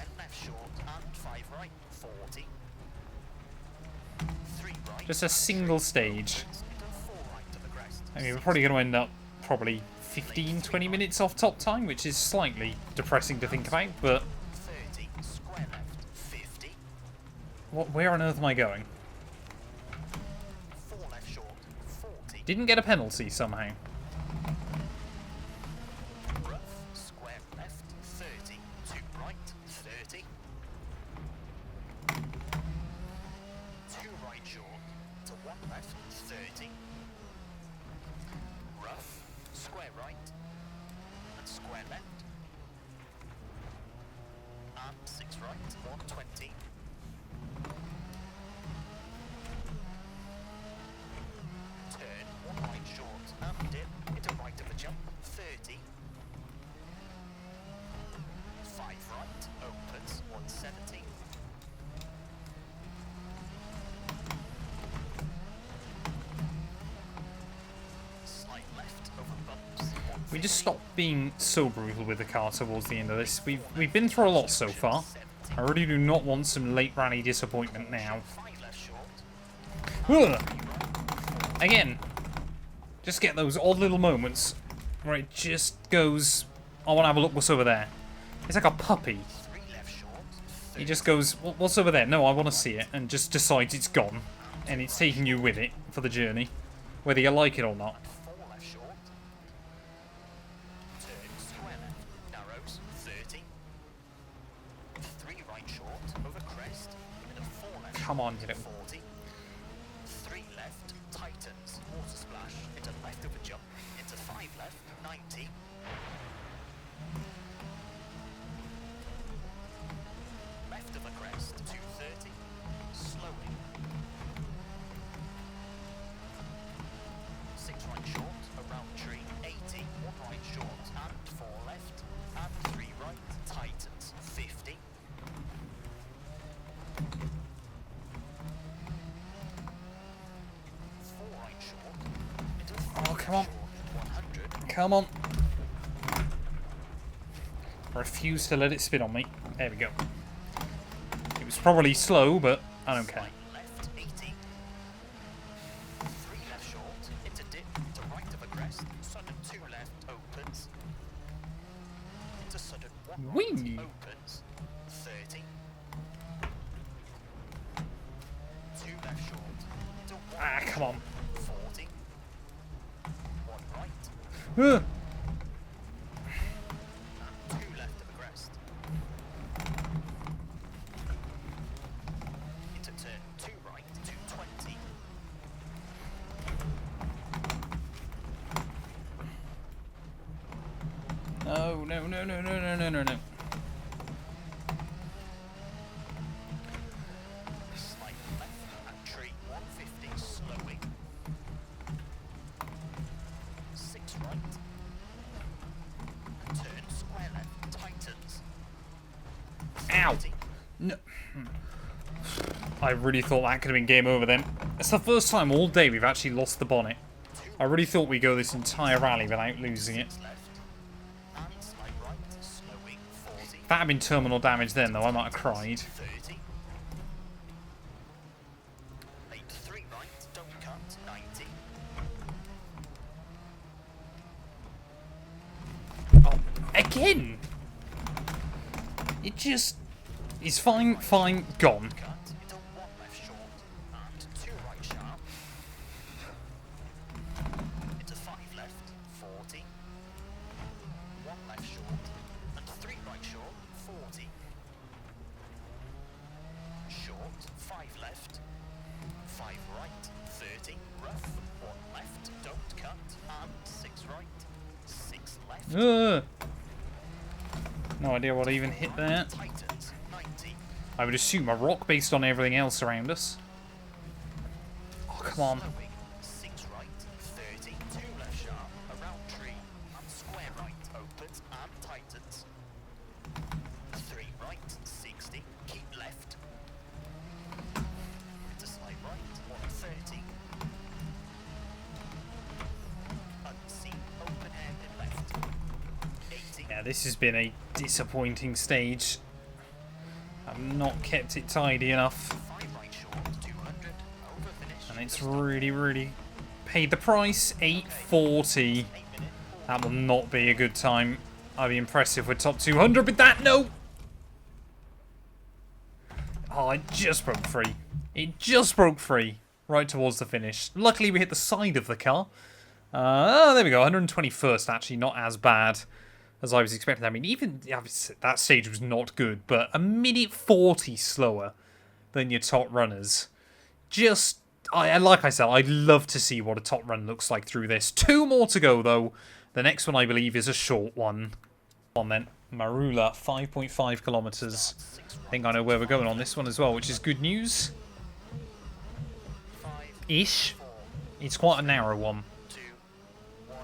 Speaker 1: Just a single stage. I mean, we're probably going to end up probably 15-20 minutes off top time, which is slightly depressing to think about, but... Where on earth am I going? Didn't get a penalty somehow.
Speaker 2: Rough, square left, 30, to right, 30. 2 right short, to 1 left, 30. Rough, square right, and square left. And 6 right, 120. Turn 1 right short and dip into right of a jump 30. 5 right opens 170. Slight left over bumps 150.
Speaker 1: We just stopped being so brutal with the car towards the end of this. We've been through a lot so far. I really do not want some late rally disappointment now.
Speaker 2: 5 left short.
Speaker 1: Ugh. Again, just get those odd little moments where it just goes, I want to have a look what's over there. It's like a puppy.
Speaker 2: 3 left short.
Speaker 1: He just goes, what's over there? No, I want to see it, and just decides it's gone. And it's taking you with it for the journey, whether you like it or not.
Speaker 2: 4 left short. Turn square left. Narrows 30. 3 right short over crest. Into 4 left.
Speaker 1: Come on, you little...
Speaker 2: 40. 3 left, tightens, water splash, into left of a jump, into 5 left, 90. Left of a crest, 230. Slowing. 6 right short, around tree, 80. 1 right short, and 4 left, and 3 right, tightens, 50. 4 right short, into 3
Speaker 1: Oh, come on.
Speaker 2: short, 100.
Speaker 1: Come on. I refuse to let it spin on me. There we go. It was probably slow, but I don't care.
Speaker 2: Right left, 80. 3 left short, into dip, to right of a crest, sudden 2 left, opens. Into sudden 1 right,
Speaker 1: Whee!
Speaker 2: opens. 30. 2 left short, into 1
Speaker 1: Ah, come on.
Speaker 2: 40. 1 right,
Speaker 1: Ugh.
Speaker 2: 2 left of a crest. Into turn 2 right, 220.
Speaker 1: No, no, no, no, no, no, no, no, no.
Speaker 2: Slight left and tree 150, slowing. 6 right. Turn square left, tightens.
Speaker 1: Ow.
Speaker 2: 30.
Speaker 1: No. I really thought that could have been game over then. It's the first time all day we've actually lost the bonnet. I really thought we'd go this entire rally without losing it.
Speaker 2: Left. And slight right, slowing 40.
Speaker 1: that had been terminal damage then, though, I might have cried.
Speaker 2: 30. 8 3 right, don't cut, 90.
Speaker 1: Oh, again! It just... It's fine, gone.
Speaker 2: Cut, into 1 left short, and 2 right sharp. Into 5 left, 40. 1 left short, and 3 right short, 40. Short, 5 left, 5 right, 30. Rough, 1 left, don't cut, and 6 right, 6 left.
Speaker 1: No idea what even hit there.
Speaker 2: Tightens, 90.
Speaker 1: I would assume a rock based on everything else around us. Oh, come on.
Speaker 2: Slowing, 6 right, 30. 2 left sharp, around tree, and square right, opens and tightens. 3 right, 60. Keep left. Into slight right, 130. Unseen, open hairpin left. 80.
Speaker 1: Yeah, this has been a disappointing stage. I've not kept it tidy enough.
Speaker 2: 5 right short, 200. Over finish.
Speaker 1: And it's really paid the price. 840.
Speaker 2: 8 minute.
Speaker 1: That will not be a good time. I'd be impressed if we're top 200 with that. No! Oh, it just broke free. It just broke free. Right towards the finish. Luckily, we hit the side of the car. Oh, there we go. 121st, actually. Not as bad as I was expecting. I mean, even that stage was not good, but a minute 40 slower than your top runners. Just, like I said, I'd love to see what a top run looks like through this. 2 more to go, though. The next one, I believe, is a short one. On then, Marula, 5.5 kilometers. I think I know where we're going on this one as well, which is good news.
Speaker 2: 5,
Speaker 1: Ish.
Speaker 2: 4,
Speaker 1: It's quite a narrow one.
Speaker 2: 2, 1.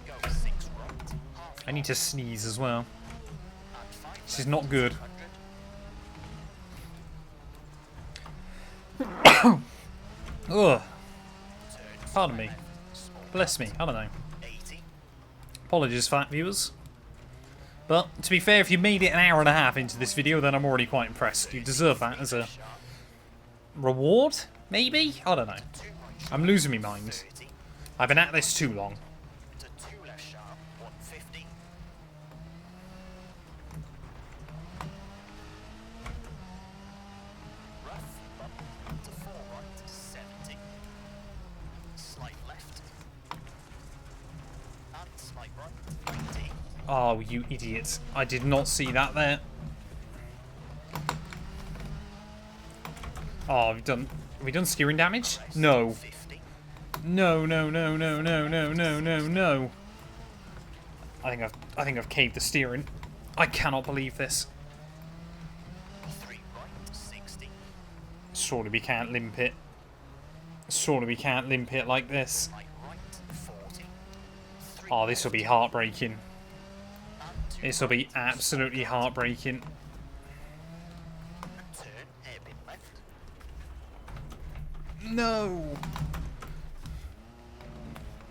Speaker 2: Go 6 right. Half
Speaker 1: I need to sneeze as well.
Speaker 2: and 5
Speaker 1: This is not good.
Speaker 2: 100.
Speaker 1: Ugh.
Speaker 2: Turn
Speaker 1: Pardon me.
Speaker 2: left, small
Speaker 1: Bless me. I don't know.
Speaker 2: 80.
Speaker 1: Apologies for that, viewers. But, to be fair, if you made it an hour and a half into this video, then I'm already quite impressed. You deserve that as a
Speaker 2: Sharp.
Speaker 1: reward, maybe? I don't know.
Speaker 2: 2 right
Speaker 1: I'm losing my mind.
Speaker 2: 30.
Speaker 1: I've been at this too long.
Speaker 2: To 2 left sharp, 150. Rough, up to 4 right, 70. Slight left. And slight right, 90.
Speaker 1: Oh, you idiot. I did not see that there. Oh, have we done steering damage? No.
Speaker 2: 50.
Speaker 1: No. I think I've caved the steering. I cannot believe this.
Speaker 2: 3 right, 60.
Speaker 1: Surely we can't limp it. Surely we can't limp it like this.
Speaker 2: Slight right, 40. 3
Speaker 1: Oh, this will be heartbreaking.
Speaker 2: and 2
Speaker 1: This will be absolutely heartbreaking.
Speaker 2: turn, hairpin left.
Speaker 1: No.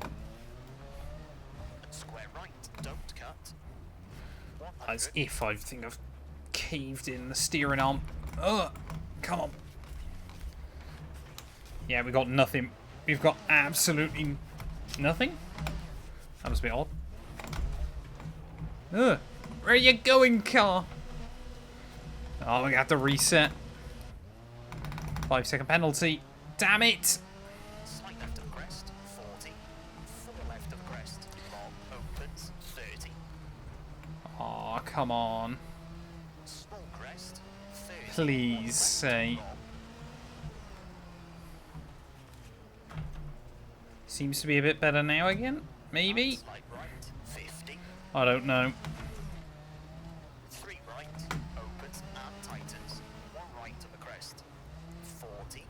Speaker 2: And square right, don't cut.
Speaker 1: As
Speaker 2: 100.
Speaker 1: if I think I've caved in the steering arm. Ugh. Come on. Yeah, we got nothing. We've got absolutely nothing. That was a bit odd. Ugh. Where are you going, car? Oh, we have to reset. 5-second penalty. Damn it.
Speaker 2: Slight left of crest, 40. 4 left of crest, long opens, 30.
Speaker 1: Oh, come on.
Speaker 2: Small crest, 30.
Speaker 1: Please say. Seems to be a bit better now again. Maybe?
Speaker 2: Slight right, 50.
Speaker 1: I don't know.
Speaker 2: 3 right, opens and tightens. 1 right of the crest, 40.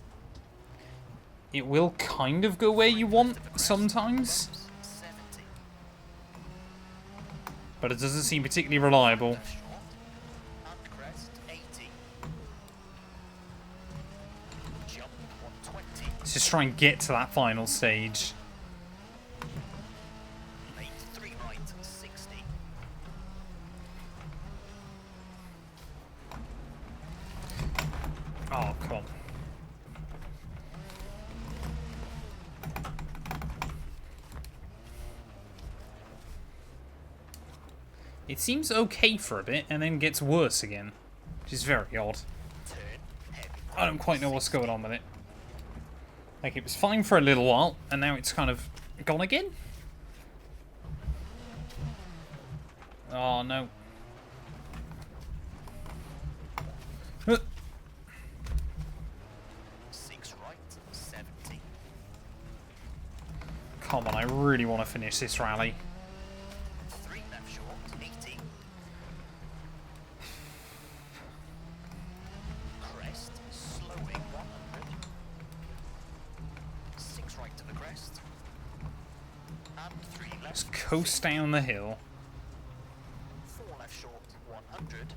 Speaker 1: It will kind of go where you want
Speaker 2: Left of the crest,
Speaker 1: sometimes,
Speaker 2: bumps, 70.
Speaker 1: but it doesn't seem particularly reliable.
Speaker 2: Left short, and crest, 80. Jump, 120.
Speaker 1: Let's just try and get to that final stage.
Speaker 2: Late 3 right, 60.
Speaker 1: Oh, come on. It seems okay for a bit, and then gets worse again. Which is very odd. I don't quite know what's going on with it. Like, it was fine for a little while, and now it's kind of gone again? Oh, no. Uh.
Speaker 2: 6 right, 70.
Speaker 1: Come on, I really want to finish this rally.
Speaker 2: 3 left short, 80. Crest, slowing 100. 6 right to the crest. And 3 left.
Speaker 1: Just coast down the hill.
Speaker 2: 4 left short, 100.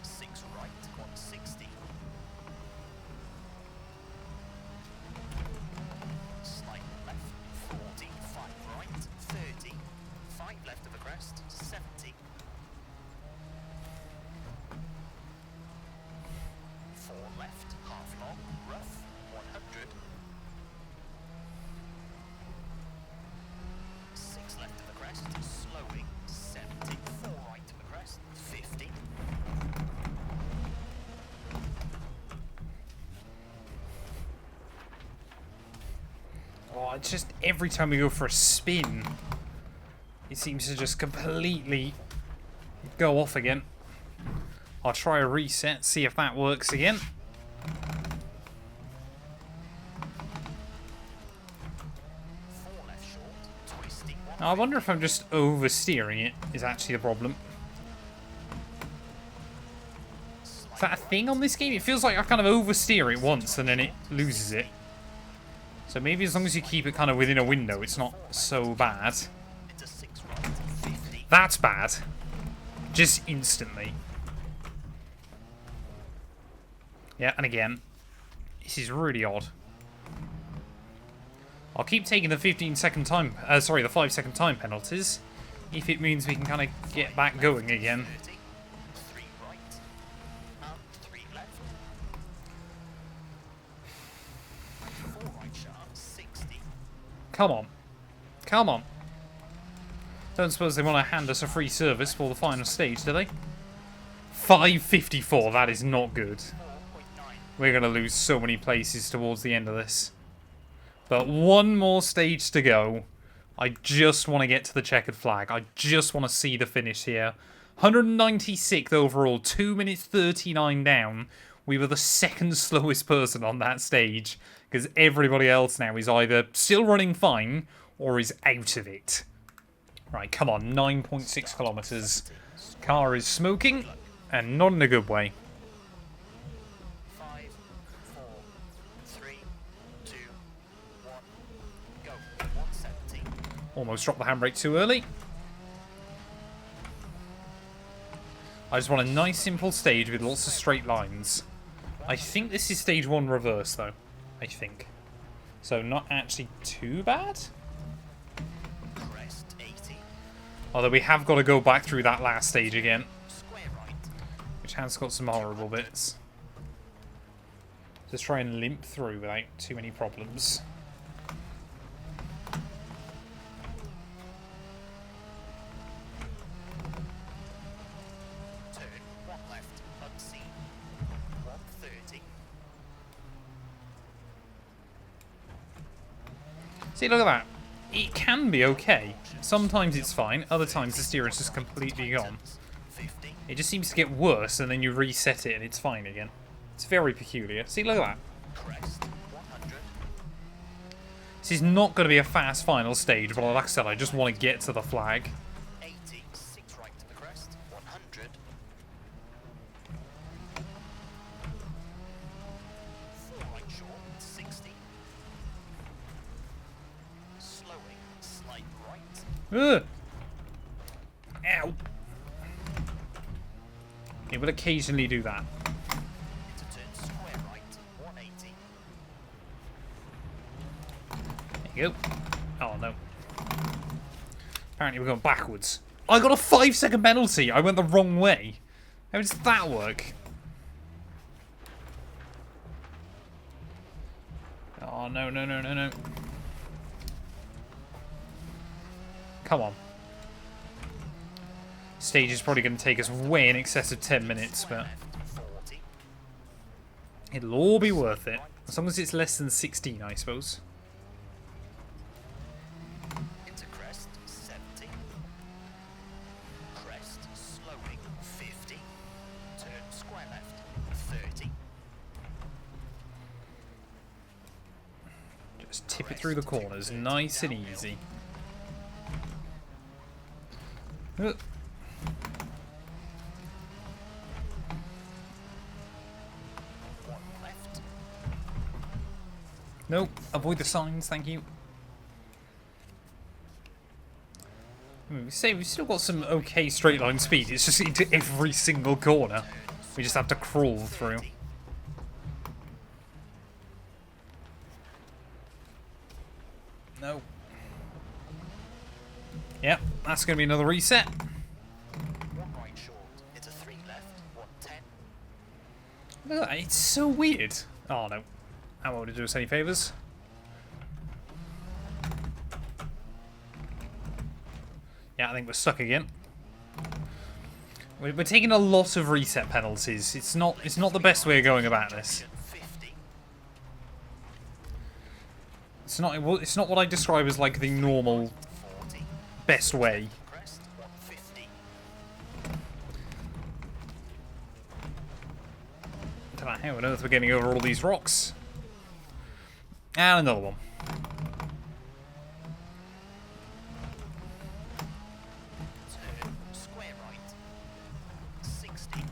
Speaker 2: 6 right, 160. Slight left, 40. 5 right, 30. 5 left of the crest, 70. 4 left, half long, rough, 100. 6 left of the crest, slowing, 70. 4 right to the crest, 50.
Speaker 1: Oh, it's just every time we go for a spin, it seems to just completely go off again. I'll try a reset, see if that works again.
Speaker 2: 4 left short, twisting,
Speaker 1: I wonder if I'm just oversteering it is actually the problem. Is that a thing on this game? It feels like I kind of oversteer it once and then it loses it. So maybe as long as you keep it kind of within a window, it's not so bad.
Speaker 2: into 6 right, 50.
Speaker 1: That's bad. Just instantly. Yeah, and again. This is really odd. I'll keep taking the 15-second time, the 5-second time penalties, if it means we can kind of get back going again.
Speaker 2: 30. 3 right, and 3 left. 4 right sharp, 60.
Speaker 1: Come on. Come on. Don't suppose they want to hand us a free service for the final stage, do they? 5:54, that is not good.
Speaker 2: 4.9.
Speaker 1: We're going to lose so many places towards the end of this. But one more stage to go. I just want to get to the checkered flag. I just want to see the finish here. 196th overall, 2 minutes 39 down. We were the second slowest person on that stage. Because everybody else now is either still running fine or is out of it. Right, come on, 9.6 kilometers. Car is smoking, and not in a good way.
Speaker 2: 5, 4, 3, 2, 1, go. 170.
Speaker 1: Almost dropped the handbrake too early. I just want a nice simple stage with lots of straight lines. I think this is stage 1 reverse though. I think. So not actually too bad.
Speaker 2: Crest, 80.
Speaker 1: Although we have got to go back through that last stage again.
Speaker 2: Square right.
Speaker 1: Which has got some horrible bits. Just try and limp through without too many problems.
Speaker 2: Turn, 1 left, unseen. 130.
Speaker 1: See, look at that. It can be okay. Sometimes it's fine, other times the steer is just completely gone.
Speaker 2: 50.
Speaker 1: It just seems to get worse and then you reset it and it's fine again. It's very peculiar. See, look at that.
Speaker 2: Crest, 100.
Speaker 1: This is not going to be a fast final stage, but like I said, I just want to get to the flag.
Speaker 2: 80. 6 right to the crest, 100. 4 right short, 60. Slowing, slight right.
Speaker 1: Ugh. Ow. It will occasionally do that.
Speaker 2: Into turn square right, 180.
Speaker 1: There you go. Oh no. Apparently we're going backwards. I got a 5-second penalty. I went the wrong way. How does that work? Oh, no, no, no, no, no. Come on. Stage is probably going to take us way in excess of 10 minutes, but it'll all be worth it. As long as it's less than 16, I suppose.
Speaker 2: Into crest, 70. Crest, slowing, 50. Turn square left, 30.
Speaker 1: Just tip it through the corners, nice and easy.
Speaker 2: One left.
Speaker 1: Nope, avoid the signs, thank you. We say we've still got some okay straight line speed, it's just into every single corner. We just have to crawl through. No. Yep, that's going to be another reset.
Speaker 2: One right short. Into 3 left. 110.
Speaker 1: Look, it's so weird. Oh no. That won't do us any favours. Yeah, I think we're stuck again. We're taking a lot of reset penalties. It's not the best way of going about this.
Speaker 2: 50.
Speaker 1: It's not what I describe as like the normal
Speaker 2: 40.
Speaker 1: best way.
Speaker 2: Crest, 150.
Speaker 1: Don't know how on earth we're getting over all these rocks. And another one.
Speaker 2: Turn square right, 60.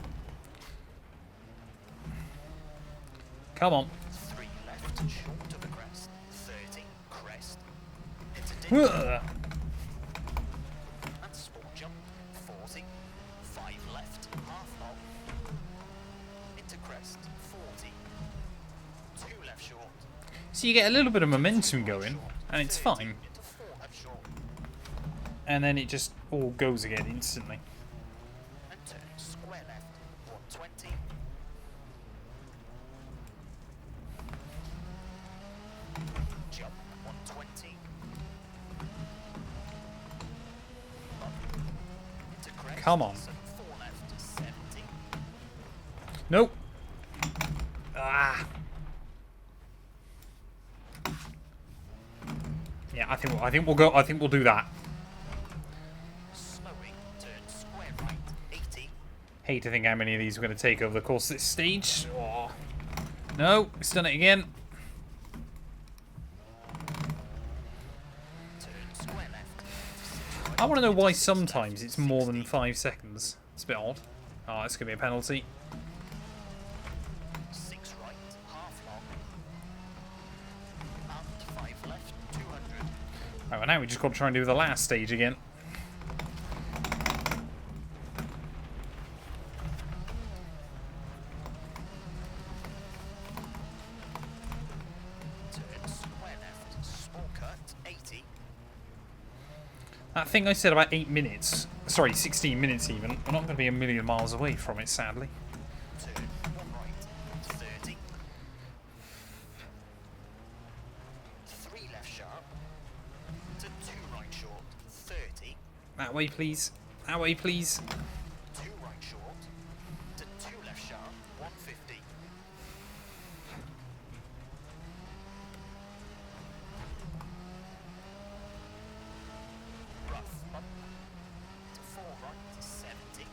Speaker 1: Come on.
Speaker 2: 3 left, short of the crest, 30. Crest. Into dip.
Speaker 1: Ugh.
Speaker 2: And sport jump, 40. 5 left, half long. Into crest, 40. 2 left short.
Speaker 1: So you get a little bit of momentum going, and it's fine.
Speaker 2: Into 4 left short.
Speaker 1: And then it just all goes again instantly.
Speaker 2: And turn square left, 120. Jump, 120. Up. Into crest.
Speaker 1: Come on.
Speaker 2: 4 left, 70.
Speaker 1: Nope. Ah. Yeah, I think we'll go. I think we'll do that.
Speaker 2: Slowing, turn square right, 80.
Speaker 1: Hate to think how many of these we're going to take over the course of this stage. Oh. No, it's done it again.
Speaker 2: Turn square left.
Speaker 1: I want to know why sometimes it's more than 5 seconds. It's a bit odd. Oh, it's going to be a penalty.
Speaker 2: 6 right, half long. And 5 left, 200.
Speaker 1: Right, well, now we just got to try and do the last stage again.
Speaker 2: Turn square left, small cut, 80.
Speaker 1: That thing I said about 8 minutes, sorry, 16 minutes even, we're not going to be a million miles away from it, sadly.
Speaker 2: Turn 1 right, 30. 3 left sharp. To 2 right short, 30.
Speaker 1: That way, please. That way, please.
Speaker 2: 2 right short. To 2 left sharp, 150. Rough up. To 4 right, 70.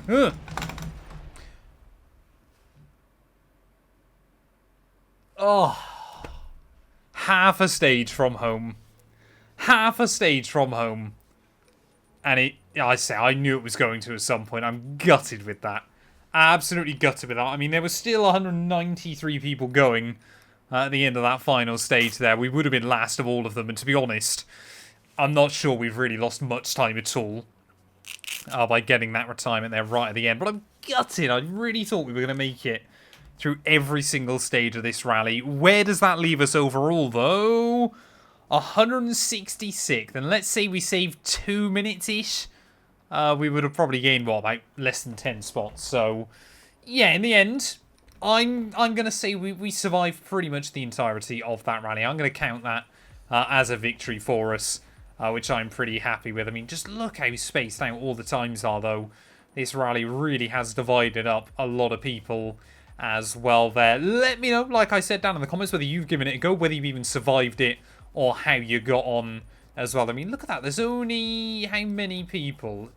Speaker 1: Ugh. Oh. Half a stage from home. Half a stage from home. And it, I say, I knew it was going to at some point. I'm gutted with that. Absolutely gutted with that. I mean, there were still 193 people going at the end of that final stage there. We would have been last of all of them. And to be honest, I'm not sure we've really lost much time at all by getting that retirement there right at the end. But I'm gutted. I really thought we were going to make it through every single stage of this rally. Where does that leave us overall, though? 166th. And let's say we saved 2 minutes-ish. We would have probably gained, what, like less than 10 spots. So, yeah, in the end, I'm going to say we survived pretty much the entirety of that rally. I'm going to count that as a victory for us, which I'm pretty happy with. I mean, just look how spaced out all the times are, though. This rally really has divided up a lot of people as well there. Let me know, like I said, down in the comments, whether you've given it a go, whether you've even survived it, or how you got on as well. I mean, look at that. There's only how many people?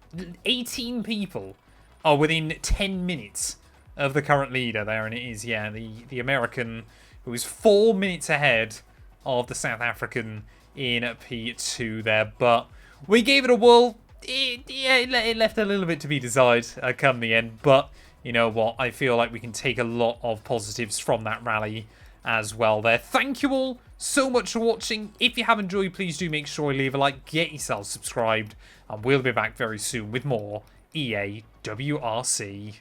Speaker 1: 18 people are within 10 minutes of the current leader there, and it is, yeah, the American who is 4 minutes ahead of the South African in P2 there. But we gave it a whirl. It left a little bit to be desired come the end, but you know what? I feel like we can take a lot of positives from that rally as well there. Thank you all so much for watching. If you have enjoyed, please do make sure you leave a like, get yourself subscribed, and we'll be back very soon with more EA WRC.